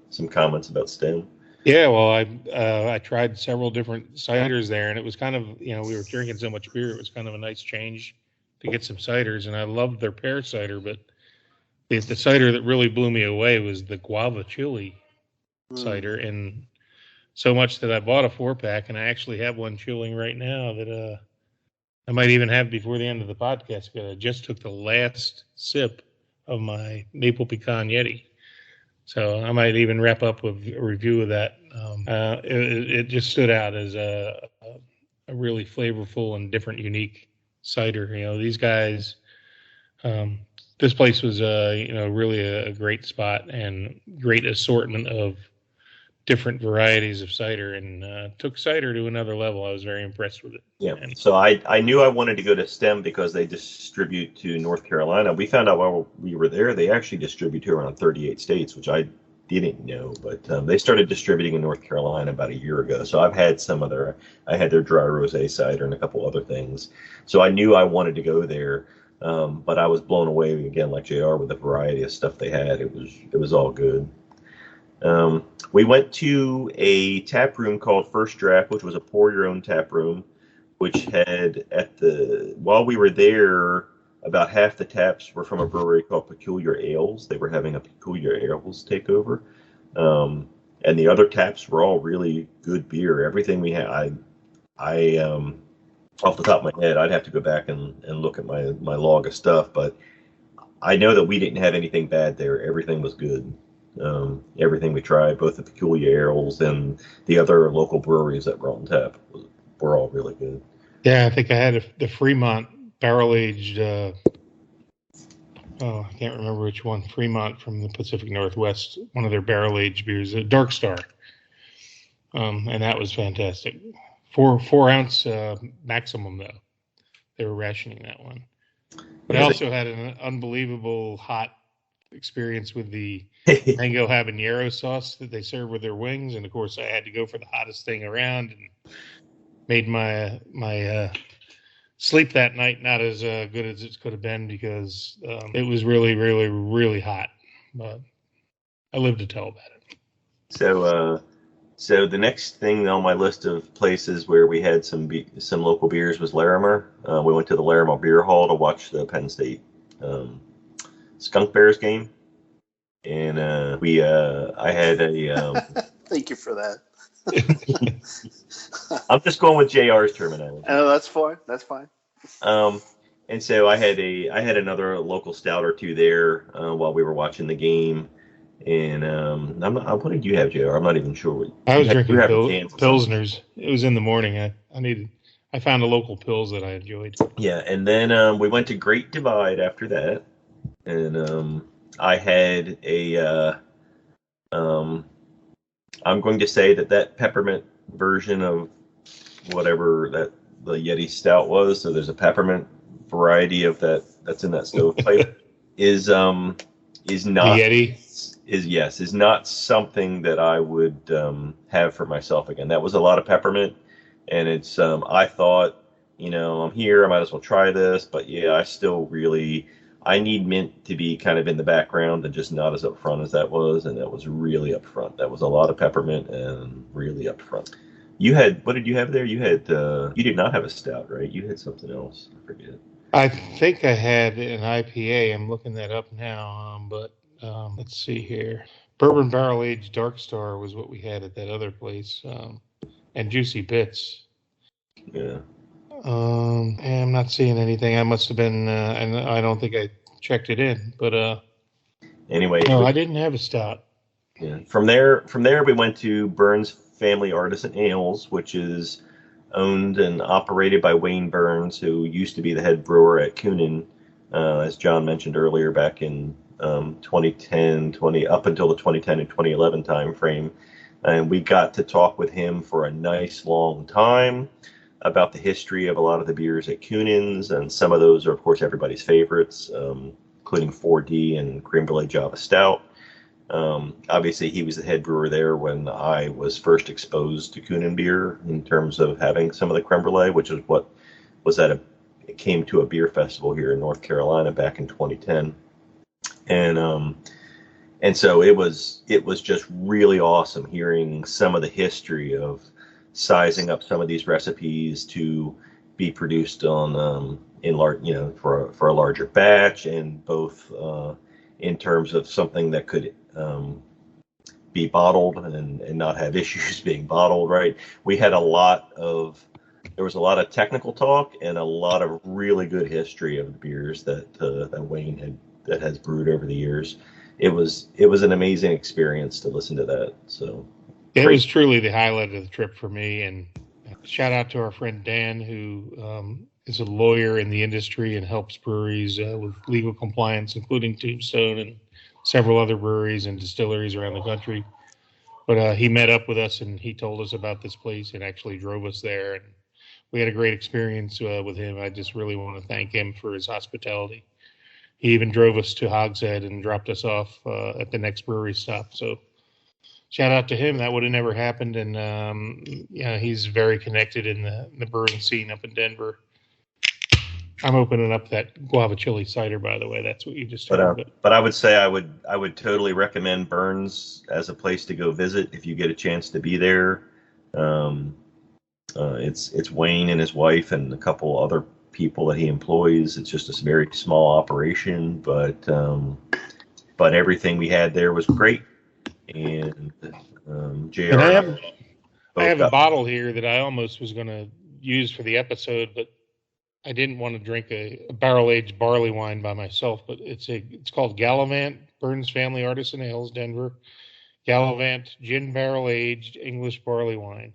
S10: some comments about Stem?
S7: Yeah, well, I tried several different ciders there, and it was kind of, we were drinking so much beer, it was kind of a nice change to get some ciders, and I loved their pear cider, but the cider that really blew me away was the guava chili cider, and so much that I bought a 4-pack, and I actually have one chilling right now that I might even have before the end of the podcast, because I just took the last sip of my Maple Pecan Yeti. So I might even wrap up with a review of that. It just stood out as a really flavorful and different, unique cider. These guys, this place was, really a great spot and great assortment of different varieties of cider, and took cider to another level. I was very impressed with it.
S10: Yeah. So I knew I wanted to go to Stem because they distribute to North Carolina. We found out while we were there, they actually distribute to around 38 states, which I didn't know, but they started distributing in North Carolina about a year ago. So I've had I had their dry rosé cider and a couple other things. So I knew I wanted to go there. But I was blown away again, like JR, with the variety of stuff they had. It was all good. We went to a tap room called First Draft, which was a pour your own tap room, which had while we were there, about half the taps were from a brewery called Peculiar Ales. They were having a Peculiar Ales takeover. And the other taps were all really good beer. Everything we had, I off the top of my head, I'd have to go back and look at my log of stuff, but I know that we didn't have anything bad there. Everything was good. Everything we tried, both the Peculiar Ales and the other local breweries that were on tap, were all really good.
S7: Yeah, I think I had the Fremont barrel-aged, I can't remember which one, Fremont from the Pacific Northwest, one of their barrel-aged beers, Dark Star. And that was fantastic. 4 ounce maximum, though. They were rationing that one. But I also had an unbelievable hot experience with the mango habanero sauce that they serve with their wings, and of course I had to go for the hottest thing around, and made my sleep that night not as good as it could have been, because it was really, really, really hot. but I live to tell about it.
S10: So the next thing on my list of places where we had some local beers was Larimer. We went to the Larimer Beer Hall to watch the Penn State Skunk Bears game, and I had a.
S9: Thank you for that.
S10: I'm just going with JR's terminology.
S9: Oh, that's fine. That's fine.
S10: And so I had another local stout or two there while we were watching the game. And what did you have, JR? I'm not even sure.
S7: I was drinking Pilsners. It was in the morning. I found a local Pils that I enjoyed.
S10: Yeah, and then we went to Great Divide after that, and I had a. I'm going to say that peppermint version of whatever that the Yeti Stout was. So there's a peppermint variety of that's in that stovepipe. is not
S7: the Yeti.
S10: Is not something that I would have for myself again. That was a lot of peppermint, and it's I thought, I'm here, I might as well try this, but yeah, I need mint to be kind of in the background and just not as upfront as that was, and that was really upfront. That was a lot of peppermint and really upfront. What did you have there? You did not have a stout, right? You had something else. I forget.
S7: I think I had an IPA. I'm looking that up now, but let's see here. Bourbon Barrel Aged Dark Star was what we had at that other place, and Juicy Bits.
S10: Yeah.
S7: I'm not seeing anything. I must have been, and I don't think I checked it in, but
S10: anyway.
S7: No, I didn't have a stout.
S10: Yeah. From there, we went to Burns Family Artisan Ales, which is owned and operated by Wayne Burns, who used to be the head brewer at Coonan, as John mentioned earlier, back in 2010, up until the 2010 and 2011 time frame. And we got to talk with him for a nice long time about the history of a lot of the beers at Coonan's, and some of those are, of course, everybody's favorites, including 4D and Creme Brulee Java Stout. Obviously, he was the head brewer there when I was first exposed to Coonan beer in terms of having some of the Creme Brulee, which is what was it came to a beer festival here in North Carolina back in 2010. And so it was just really awesome hearing some of the history of sizing up some of these recipes to be produced on in large, for a larger batch, and both in terms of something that could be bottled and not have issues being bottled. Right, there was a lot of technical talk and a lot of really good history of the beers that Wayne has brewed over the years. It was an amazing experience to listen to that. So.
S7: It was truly the highlight of the trip for me, and shout out to our friend Dan, who is a lawyer in the industry and helps breweries with legal compliance, including Tombstone and several other breweries and distilleries around the country. But he met up with us and he told us about this place and actually drove us there, and we had a great experience with him. I just really want to thank him for his hospitality. He even drove us to Hogshead and dropped us off at the next brewery stop. So shout out to him. That would have never happened. And, he's very connected in the brewing scene up in Denver. I'm opening up that guava chili cider, by the way. That's what you just heard.
S10: But I would say I would totally recommend Burns as a place to go visit if you get a chance to be there. It's Wayne and his wife and a couple other people that he employs. It's just a very small operation, but everything we had there was great. And JR,
S7: and I have a bottle here that I almost was going to use for the episode, but I didn't want to drink a barrel-aged barley wine by myself. But it's called Gallivant, Burns Family Artisan Ales, Denver. Gallivant Gin Barrel-Aged English Barley Wine.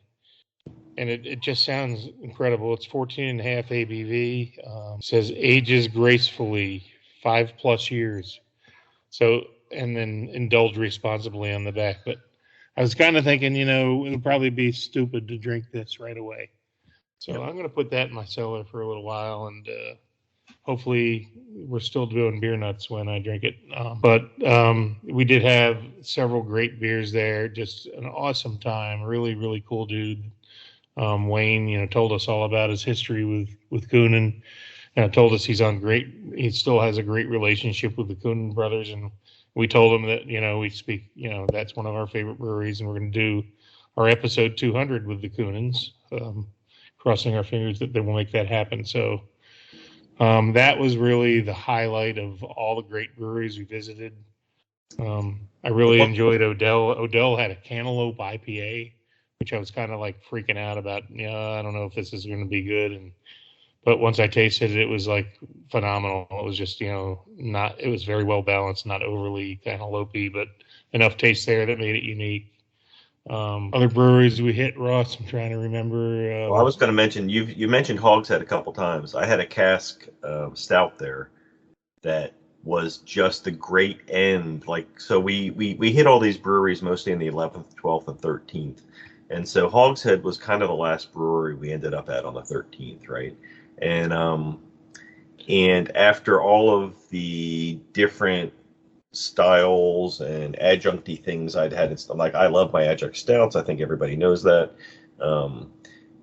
S7: And it just sounds incredible. It's 14.5 ABV. Says ages gracefully, 5+ years. So, and then indulge responsibly on the back. But I was kind of thinking, it would probably be stupid to drink this right away. So I'm going to put that in my cellar for a little while, and hopefully we're still doing beer nuts when I drink it. But we did have several great beers there. Just an awesome time. Really, really cool dude. Wayne, told us all about his history with Coonan. Told us he still has a great relationship with the Coonan brothers, and We told them that, we speak, that's one of our favorite breweries, and we're going to do our episode 200 with the Coonins, crossing our fingers that they will make that happen. So that was really the highlight of all the great breweries we visited. I really enjoyed Odell. Odell had a Cantaloupe IPA, which I was kind of like freaking out about. I don't know if this is going to be good. But once I tasted it, it was like phenomenal. It was just, it was very well balanced, not overly cantaloupe-y, but enough taste there that made it unique. Other breweries we hit, Ross, I'm trying to remember.
S10: Well, I was going to mention, you mentioned Hogshead a couple times. I had a cask stout there that was just a great end. So we hit all these breweries mostly in the 11th, 12th, and 13th. And so Hogshead was kind of the last brewery we ended up at on the 13th, right? And after all of the different styles and adjuncty things I'd had, it's like, I love my adjunct stouts. I think everybody knows that.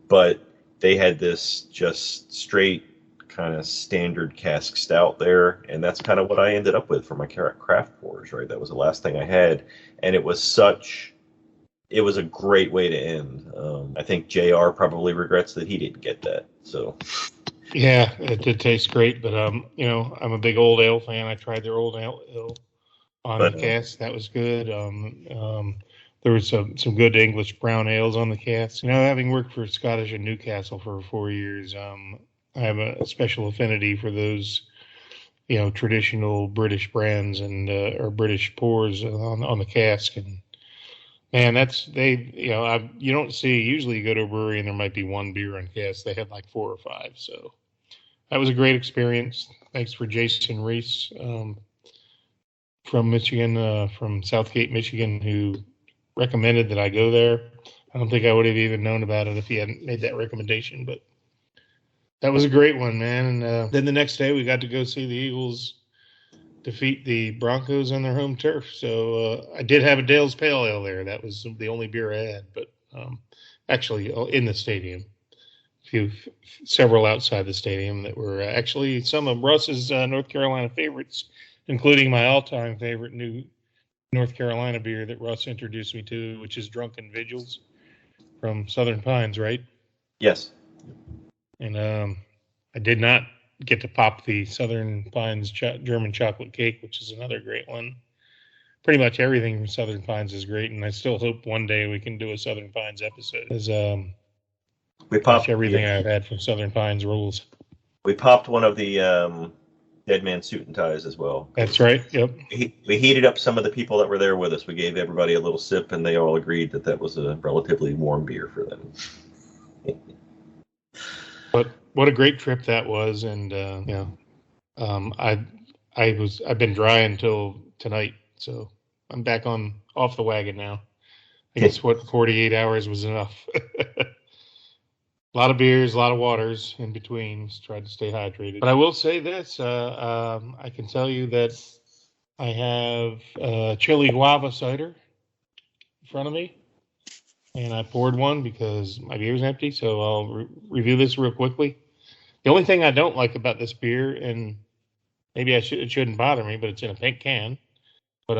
S10: But they had this just straight kind of standard cask stout there, and that's kind of what I ended up with for my craft pours, right? That was the last thing I had, and it was a great way to end. I think JR probably regrets that he didn't get that. So
S7: yeah, it did taste great, but I'm a big Old Ale fan. I tried their Old Ale on the cask. That was good. There was some good English brown ales on the cask. Having worked for Scottish and Newcastle for 4 years, I have a special affinity for those, traditional British brands and or British pours on the cask. And man, you don't see. Usually, you go to a brewery and there might be one beer on cask. They had like 4 or 5. So that was a great experience. Thanks for Jason Reese from Michigan, from Southgate, Michigan, who recommended that I go there. I don't think I would have even known about it if he hadn't made that recommendation, but that was a great one, man. And then the next day we got to go see the Eagles defeat the Broncos on their home turf. So I did have a Dale's Pale Ale there. That was the only beer I had, but actually in the stadium. Several outside the stadium that were actually some of Russ's North Carolina favorites, including my all-time favorite new North Carolina beer that Russ introduced me to, which is Drunken Vigils from Southern Pines, right?
S10: Yes.
S7: And I did not get to pop the Southern Pines German chocolate cake, which is another great one. Pretty much everything from Southern Pines is great, and I still hope one day we can do a Southern Pines episode. Because
S10: we popped
S7: everything I've had from Southern Pines rules.
S10: We popped one of the Dead Man Suit and Ties as well.
S7: That's right. Yep.
S10: We heated up some of the people that were there with us. We gave everybody a little sip, and they all agreed that was a relatively warm beer for them.
S7: But what a great trip that was, and I've been dry until tonight, so I'm back off the wagon now. I guess 48 hours was enough. A lot of beers, a lot of waters in between. Tried to stay hydrated. But I will say this: I can tell you that I have chili guava cider in front of me, and I poured one because my beer's empty. So I'll review this real quickly. The only thing I don't like about this beer, and maybe it shouldn't bother me, but it's in a pink can. But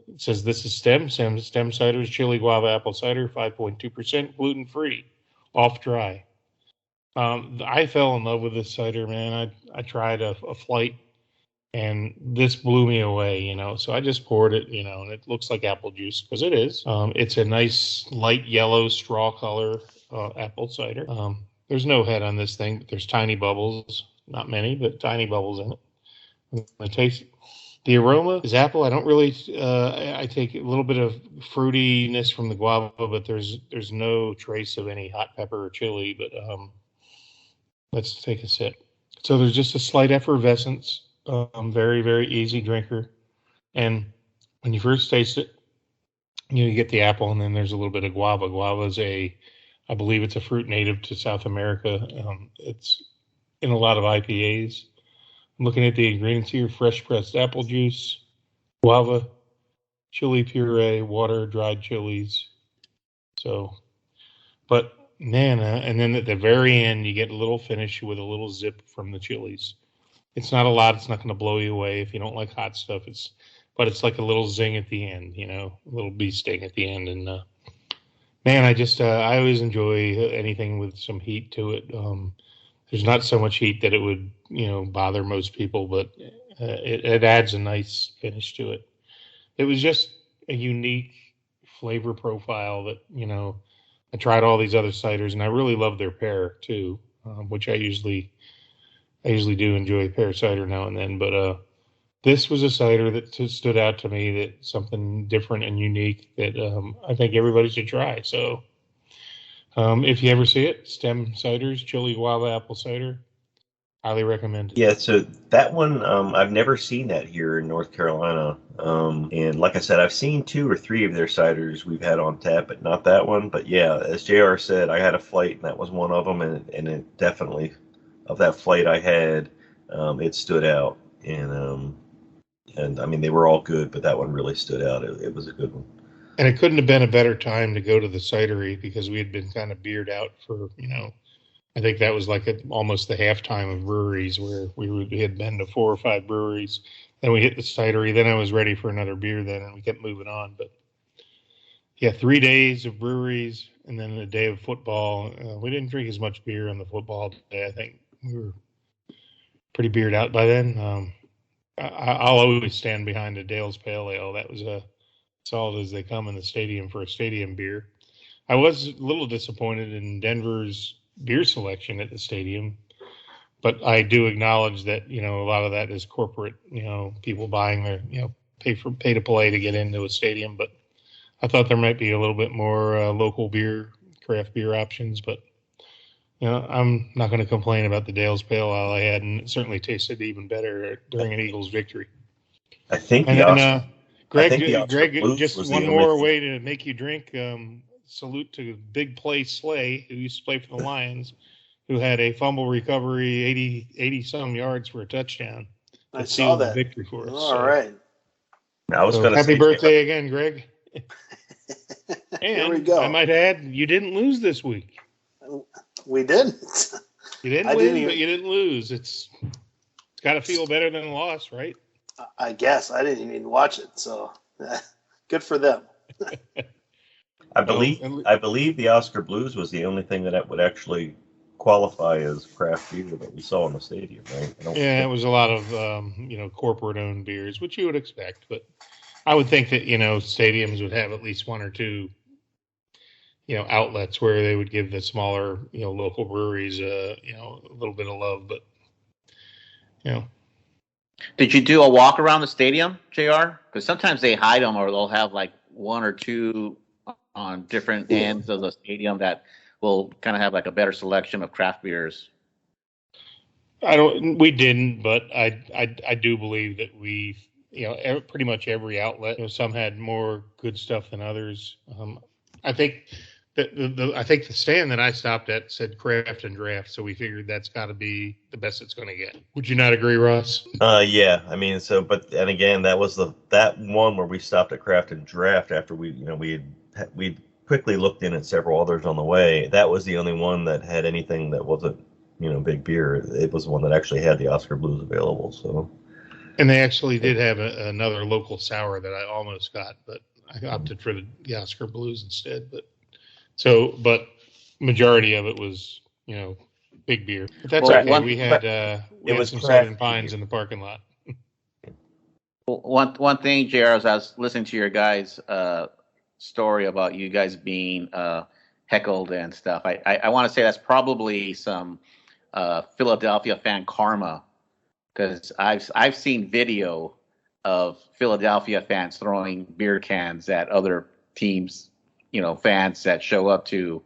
S7: it says this is Stem Cider's chili guava apple cider, 5.2% gluten free, off dry. I fell in love with this cider, man. I tried a flight, and this blew me away, So I just poured it, and it looks like apple juice, because it is. It's a nice light yellow straw color apple cider. There's no head on this thing, but there's tiny bubbles. Not many, but tiny bubbles in it. I taste the aroma is apple. I don't really. I take a little bit of fruitiness from the guava, but there's no trace of any hot pepper or chili. But let's take a sip. So there's just a slight effervescence. Very, very easy drinker. And when you first taste it, you get the apple, and then there's a little bit of guava. Guava is I believe it's a fruit native to South America. It's in a lot of IPAs. I'm looking at the ingredients here: fresh pressed apple juice, guava, chili puree, water, dried chilies. So, but man, and then at the very end, you get a little finish with a little zip from the chilies. It's not a lot. It's not going to blow you away if you don't like hot stuff. but it's like a little zing at the end, a little bee sting at the end. And man, I always enjoy anything with some heat to it. There's not so much heat that it would, bother most people, but it adds a nice finish to it. It was just a unique flavor profile that, I tried all these other ciders, and I really love their pear too, which I usually do enjoy pear cider now and then. But this was a cider that stood out to me, that something different and unique that I think everybody should try. So if you ever see it, Stem Ciders, Chili Wild Apple Cider, highly recommend it.
S10: Yeah, so that one, I've never seen that here in North Carolina. And like I said, I've seen 2 or 3 of their ciders we've had on tap, but not that one. But yeah, as JR said, I had a flight, and that was one of them. And it definitely, of that flight I had, it stood out. And I mean, they were all good, but that one really stood out. It was a good one.
S7: And it couldn't have been a better time to go to the cidery, because we had been kind of beered out for, I think that was like almost the halftime of breweries, where we had been to 4 or 5 breweries. Then we hit the cidery. Then I was ready for another beer then, and we kept moving on. But yeah, 3 days of breweries and then a day of football. We didn't drink as much beer on the football day. I think we were pretty beered out by then. I'll always stand behind a Dale's Pale Ale. That was as solid as they come in the stadium for a stadium beer. I was a little disappointed in Denver's beer selection at the stadium, but I do acknowledge that, a lot of that is corporate, people buying their, pay to play to get into a stadium. But I thought there might be a little bit more local beer, craft beer options. But, I'm not going to complain about the Dale's Pale Ale I had, and it certainly tasted even better during an Eagles victory.
S10: I think
S7: Greg, just one more way to make you drink. Salute to Big Play Slay, who used to play for the Lions, who had a fumble recovery, 80 some yards for a touchdown.
S9: I saw that
S7: victory for us.
S9: All right.
S10: I was going to
S7: happy birthday again, Greg. And
S9: here we go.
S7: I might add, you didn't lose this week.
S9: We didn't.
S7: You didn't win, but you didn't lose. It's got to feel better than a loss, right?
S9: I guess. I didn't even watch it, so good for them.
S10: I believe the Oscar Blues was the only thing that would actually qualify as craft beer that we saw in the stadium, right?
S7: Yeah, it was a lot of corporate-owned beers, which you would expect. But I would think that stadiums would have at least 1 or 2 outlets where they would give the smaller local breweries a little bit of love. But
S8: Did you do a walk around the stadium, JR? Because sometimes they hide them, or they'll have like 1 or 2 on different ends of the stadium that will kind of have like a better selection of craft beers.
S7: We didn't, but I do believe that we, pretty much every outlet, some had more good stuff than others. I think the stand that I stopped at said craft and draft, so we figured that's got to be the best it's going to get. Would you not agree, Ross?
S10: Yeah. I mean, and again, that was that one where we stopped at craft and draft after we quickly looked in at several others on the way. That was the only one that had anything that wasn't, big beer. It was the one that actually had the Oscar Blues available. So,
S7: and they actually did have another local sour that I almost got, but I opted for the Oscar Blues instead. But majority of it was, big beer. But that's okay. We had some Southern Pines in the parking lot.
S8: One thing, JR, as I was listening to your guys' story about you guys being heckled and stuff, I want to say that's probably some Philadelphia fan karma, because I've seen video of Philadelphia fans throwing beer cans at other teams, fans that show up to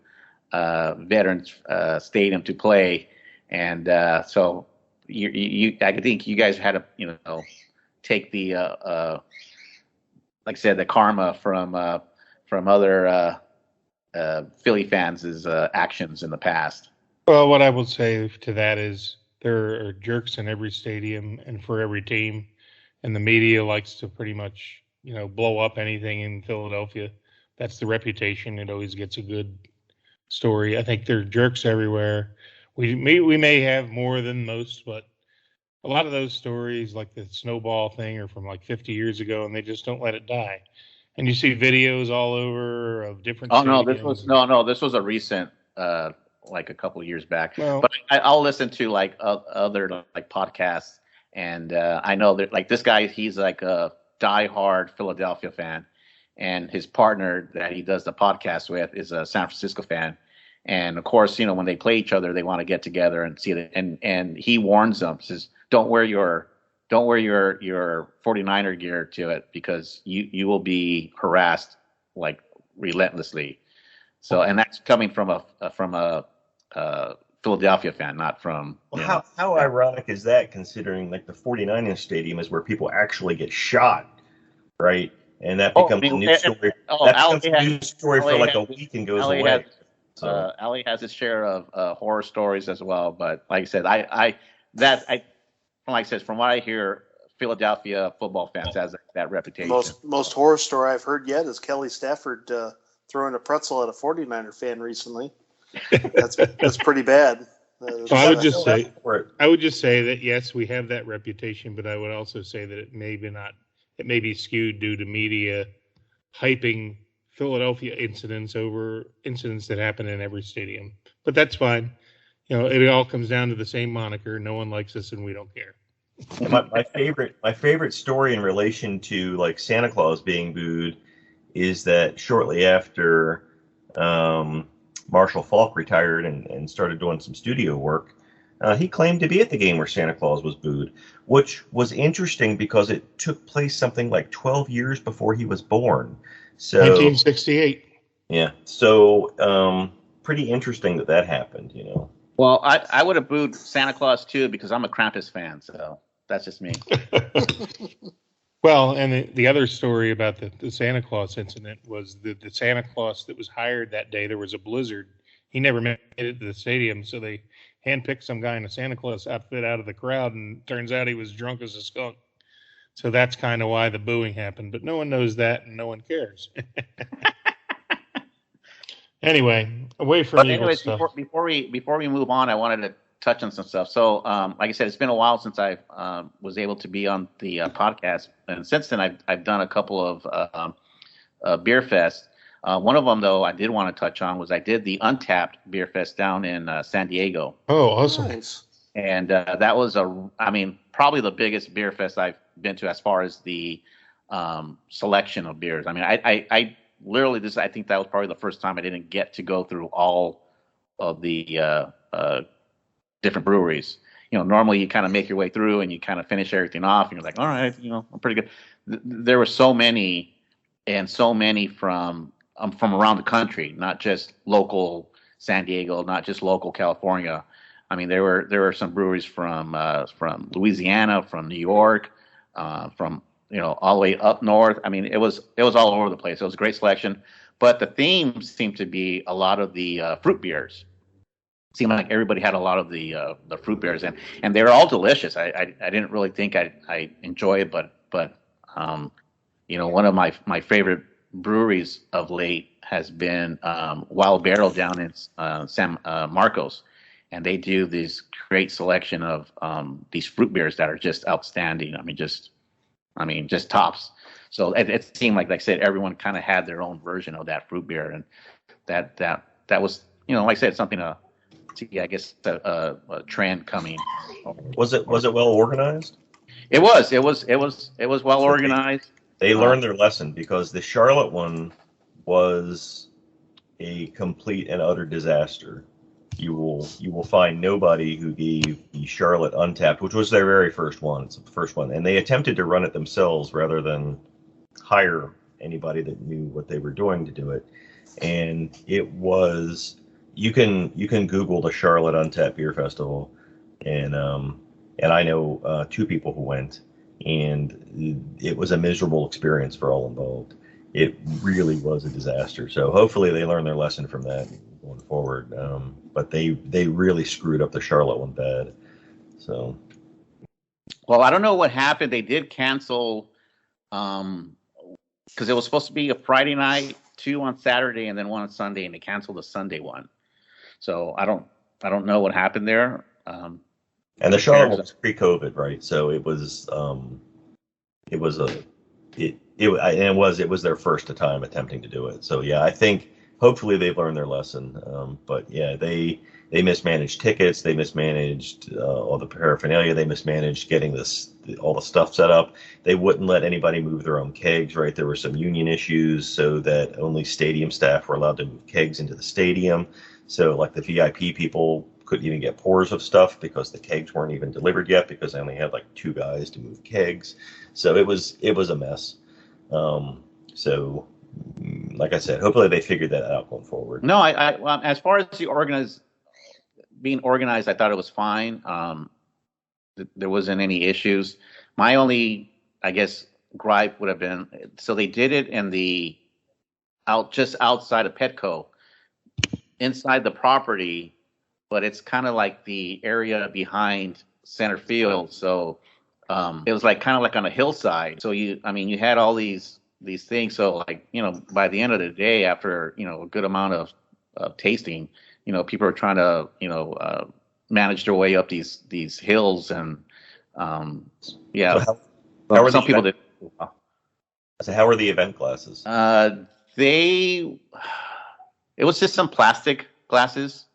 S8: Veterans Stadium to play, and so I think you guys had to take the like I said, the karma from other Philly fans' actions in the past.
S7: Well, what I will say to that is there are jerks in every stadium and for every team, and the media likes to pretty much blow up anything in Philadelphia. That's the reputation. It always gets a good story. I think there are jerks everywhere. We may have more than most, but a lot of those stories, like the snowball thing, are from like 50 years ago, and they just don't let it die. And you see videos all over of different.
S8: Oh no, this was a recent, like a couple of years back.
S7: Well,
S8: but I'll listen to like other like podcasts, and I know that like this guy, he's like a diehard Philadelphia fan, and his partner that he does the podcast with is a San Francisco fan. And of course, when they play each other, they want to get together and see it. And he warns them, says, don't wear your 49er gear to it, because you will be harassed like relentlessly. So, and that's coming from a Philadelphia fan, not from.
S10: Well, how ironic is that, considering like the 49ers stadium is where people actually get shot, right? And that becomes a news story. That becomes a news story for like a week and goes away.
S8: LA has its share of horror stories as well, but like I said, like I said, from what I hear, Philadelphia football fans has that reputation.
S9: Most horror story I've heard yet is Kelly Stafford throwing a pretzel at a 49er fan recently. That's pretty bad.
S7: I would just say that yes, we have that reputation, but I would also say that it may be skewed due to media hyping Philadelphia incidents over incidents that happen in every stadium. But that's fine. It all comes down to the same moniker. No one likes us and we don't care.
S10: My favorite story in relation to like Santa Claus being booed is that shortly after Marshall Faulk retired and started doing some studio work, he claimed to be at the game where Santa Claus was booed, which was interesting because it took place something like 12 years before he was born. So
S7: 1968.
S10: Yeah. So pretty interesting that happened,
S8: Well, I would have booed Santa Claus too, because I'm a Krampus fan, so that's just me.
S7: Well, and the other story about the Santa Claus incident was the Santa Claus that was hired that day. There was a blizzard. He never made it to the stadium, so they handpicked some guy in a Santa Claus outfit out of the crowd, and turns out he was drunk as a skunk. So that's kind of why the booing happened. But no one knows that, and no one cares. Anyway, away from evil stuff.
S8: Before we move on, I wanted to touch on some stuff. So, like I said, it's been a while since I was able to be on the podcast, and since then I've done a couple of beer fests. One of them, though, I did want to touch on was I did the Untapped Beer Fest down in San Diego.
S7: Oh, awesome!
S9: Nice.
S8: And that was probably the biggest beer fest I've been to as far as the selection of beers. I mean, I literally I think that was probably the first time I didn't get to go through all of the different breweries. Normally you kind of make your way through and you kind of finish everything off, and you're like, all right, I'm pretty good. There were so many from around the country, not just local San Diego, not just local California. I mean, there were some breweries from Louisiana, from New York, from all the way up north. I mean, it was all over the place. It was a great selection, but the theme seemed to be a lot of the fruit beers. It seemed like everybody had a lot of the fruit beers, and they were all delicious. I didn't really think I enjoy it, but one of my favorite breweries of late has been Wild Barrel down in San Marcos. And they do this great selection of these fruit beers that are just outstanding. I mean, just tops. So it seemed like I said, everyone kind of had their own version of that fruit beer, and that was, like I said, something to see. I guess a trend coming.
S10: Was it well organized?
S8: It was well organized.
S10: They learned their lesson, because the Charlotte one was a complete and utter disaster. You will find nobody who gave the Charlotte Untapped, which was their very first one. It's the first one, and they attempted to run it themselves rather than hire anybody that knew what they were doing to do it. And it was, you can Google the Charlotte Untapped Beer Festival, and I know two people who went, and it was a miserable experience for all involved. It really was a disaster. So hopefully they learned their lesson from that going forward. But they really screwed up the Charlotte one bad. So,
S8: well, I don't know what happened. They did cancel because it was supposed to be a Friday night, 2 on Saturday, and then 1 on Sunday, and they canceled the Sunday one. So I don't know what happened there.
S10: And the Charlotte one was pre-COVID, right? So it was it was their first time attempting to do it. So yeah, I think hopefully they've learned their lesson. But yeah, they mismanaged tickets, they mismanaged all the paraphernalia, they mismanaged getting all the stuff set up. They wouldn't let anybody move their own kegs, right? There were some union issues, so that only stadium staff were allowed to move kegs into the stadium. So like the VIP people couldn't even get pours of stuff because the kegs weren't even delivered yet because I only had like 2 guys to move kegs. So it was a mess. So like I said, hopefully they figured that out going forward.
S8: No, well, as far as being organized, I thought it was fine. There wasn't any issues. My only, I guess, gripe would have been, so they did it in just outside of Petco, inside the property, but it's kind of like the area behind center field. So it was like kind of like on a hillside. So you had all these things. So like, by the end of the day, after, a good amount of tasting, people are trying to, manage their way up these hills. And yeah,
S10: so how are
S8: some people did.
S10: So how are the event glasses?
S8: It was just some plastic glasses.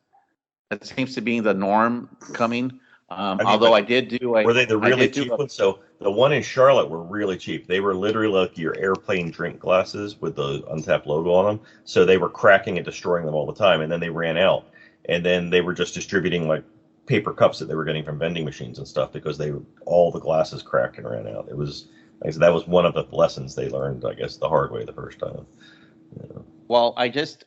S8: That seems to be the norm coming. Although I did do.
S10: Were they the really cheap ones? So the one in Charlotte were really cheap. They were literally like your airplane drink glasses with the Untapped logo on them. So they were cracking and destroying them all the time. And then they ran out. And then they were just distributing like paper cups that they were getting from vending machines and stuff because all the glasses cracked and ran out. It was, like I said, that was one of the lessons they learned, I guess, the hard way the first time.
S8: Well, I just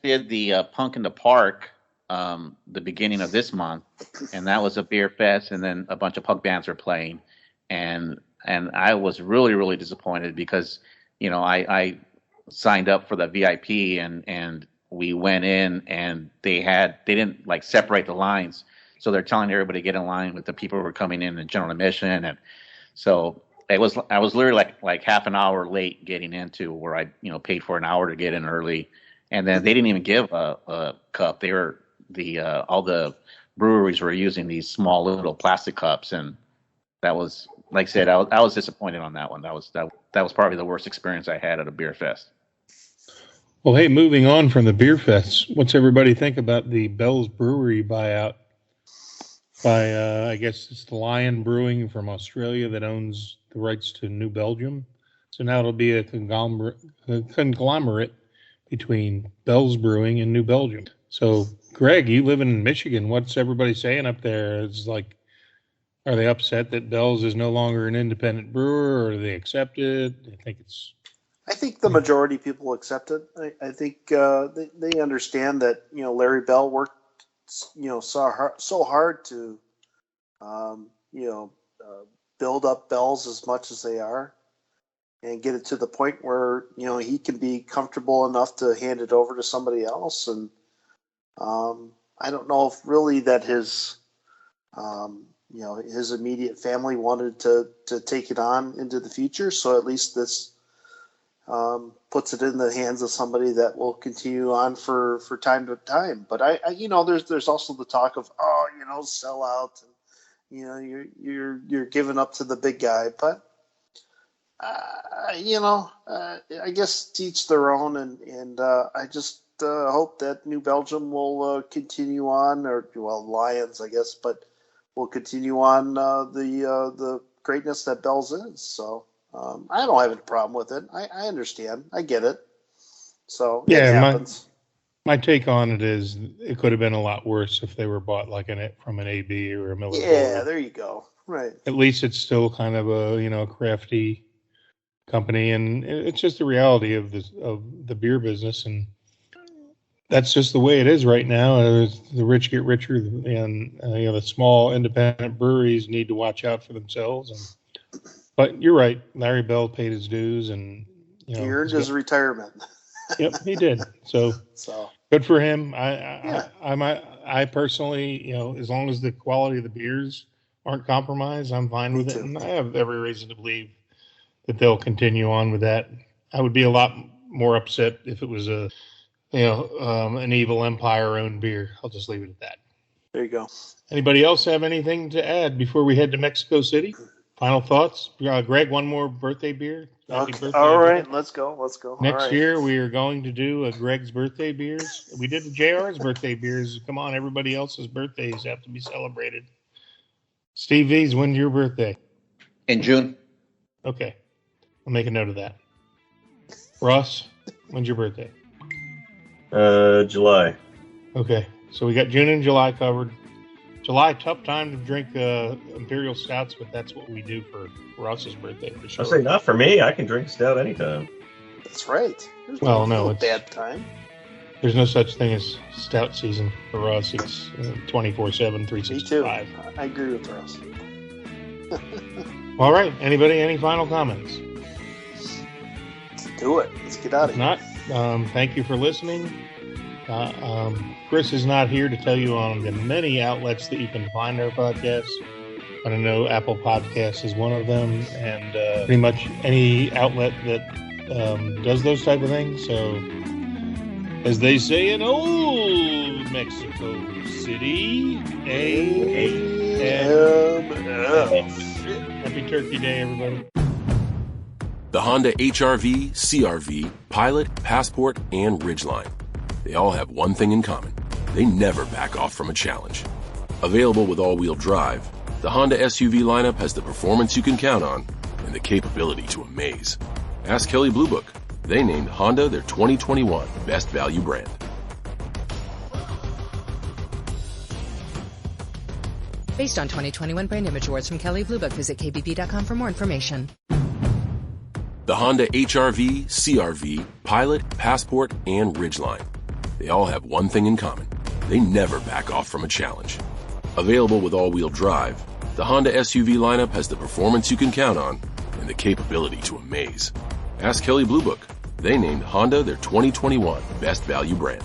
S8: did the Punk in the Park. The beginning of this month, and that was a beer fest, and then a bunch of punk bands were playing, and I was really, really disappointed because I signed up for the VIP and we went in and they didn't like separate the lines, so they're telling everybody to get in line with the people who were coming in general admission, and so I was literally like half an hour late getting into where I paid for an hour to get in early, and then they didn't even give a cup. They were all the breweries were using these small little plastic cups, and that was, like I said, I was disappointed on that one. That was probably the worst experience I had at a beer fest.
S7: Well, hey, moving on from the beer fest, what's everybody think about the Bell's Brewery buyout by I guess it's the Lion Brewing from Australia that owns the rights to New Belgium. So now it'll be a conglomerate between Bell's Brewing and New Belgium. So, Greg, you live in Michigan. What's everybody saying up there? It's like, are they upset that Bell's is no longer an independent brewer, or do they accept it?
S9: I think the majority of people accept it. I think they understand that Larry Bell worked so hard to build up Bell's as much as they are, and get it to the point where he can be comfortable enough to hand it over to somebody else. And I don't know if really that his immediate family wanted to take it on into the future. So at least this puts it in the hands of somebody that will continue on for time to time. But I there's also the talk of sell out, and you're giving up to the big guy. But I guess to each their own, and I just hope that New Belgium will continue on, Lions, I guess, but will continue on the greatness that Bell's is. So I don't have any problem with it. I understand. I get it. So yeah, it happens.
S7: My take on it is it could have been a lot worse if they were bought from an AB or a Miller.
S9: Yeah, there you go. Right.
S7: At least it's still kind of a crafty company, and it's just the reality of the beer business, and that's just the way it is right now. The rich get richer, and the small independent breweries need to watch out for themselves. But you're right, Larry Bell paid his dues, and
S9: he earned his retirement.
S7: Yep, he did. So good for him. I personally, as long as the quality of the beers aren't compromised, I'm fine with it, and I have every reason to believe that they'll continue on with that. I would be a lot more upset if it was an Evil Empire owned beer. I'll just leave it at that.
S9: There you go.
S7: Anybody else have anything to add before we head to Mexico City? Final thoughts? Greg, one more birthday beer. Happy
S9: Okay.
S7: birthday.
S9: All right, let's go.
S7: Next year, we are going to do a Greg's birthday beers. We did the JR's birthday beers. Come on, everybody else's birthdays have to be celebrated. Steve V's, when's your birthday?
S8: In June.
S7: Okay. I'll make a note of that. Ross, when's your birthday?
S10: July.
S7: Okay. So we got June and July covered. July, tough time to drink Imperial Stouts, but that's what we do for Ross's birthday for sure.
S10: I say not for me. I can drink stout anytime.
S9: That's right. There's
S7: Well, no,
S9: no
S7: it's
S9: bad time.
S7: There's no such thing as stout season for Ross. It's 24/7, 365.
S9: Me too. I agree with Ross.
S7: All right. Anybody? Any final comments?
S9: Let's do it. Let's get out of
S7: If
S9: here.
S7: not, thank you for listening. Chris is not here to tell you on the many outlets that you can find our podcast. I know Apple Podcasts is one of them, and pretty much any outlet that does those type of things. So, as they say in old Mexico City, Happy Turkey Day, everybody.
S4: The Honda HR-V, CR-V, Pilot, Passport, and Ridgeline. They all have one thing in common. They never back off from a challenge. Available with all-wheel drive, the Honda SUV lineup has the performance you can count on and the capability to amaze. Ask Kelley Blue Book. They named Honda their 2021 Best Value brand.
S5: Based on 2021 Brand Image Awards from Kelley Blue Book, visit kbb.com for more information.
S4: The Honda HR-V, CR-V, Pilot, Passport, and Ridgeline. They all have one thing in common. They never back off from a challenge. Available with all-wheel drive, the Honda SUV lineup has the performance you can count on and the capability to amaze. Ask Kelley Blue Book. They named Honda their 2021 Best Value brand.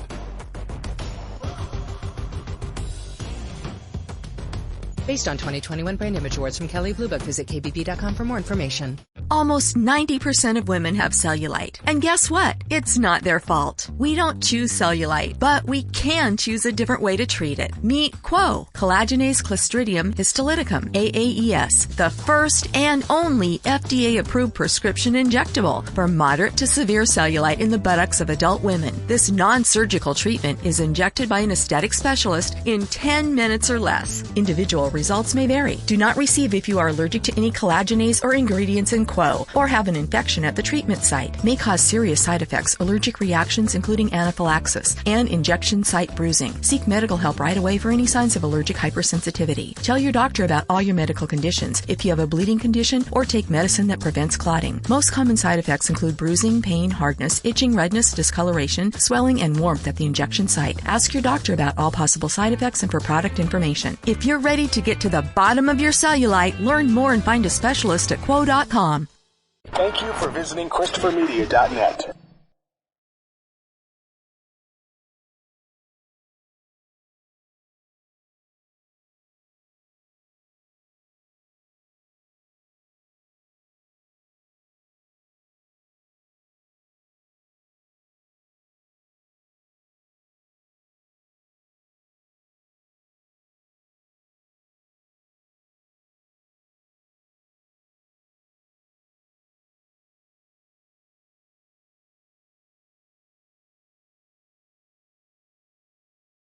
S5: Based on 2021 Brand Image Awards from Kelley Blue Book, visit kbb.com for more information.
S11: Almost 90% of women have cellulite. And guess what? It's not their fault. We don't choose cellulite, but we can choose a different way to treat it. Meet Quo, collagenase Clostridium histolyticum, AAES, the first and only FDA-approved prescription injectable for moderate to severe cellulite in the buttocks of adult women. This non-surgical treatment is injected by an aesthetic specialist in 10 minutes or less. Individual results may vary. Do not receive if you are allergic to any collagenase or ingredients in Quo or have an infection at the treatment site. May cause serious side effects, allergic reactions including anaphylaxis, and injection site bruising. Seek medical help right away for any signs of allergic hypersensitivity. Tell your doctor about all your medical conditions if you have a bleeding condition or take medicine that prevents clotting. Most common side effects include bruising, pain, hardness, itching, redness, discoloration, swelling, and warmth at the injection site. Ask your doctor about all possible side effects and for product information. If you're ready to get to the bottom of your cellulite, learn more and find a specialist at Quo.com.
S1: Thank you for visiting ChristopherMedia.net.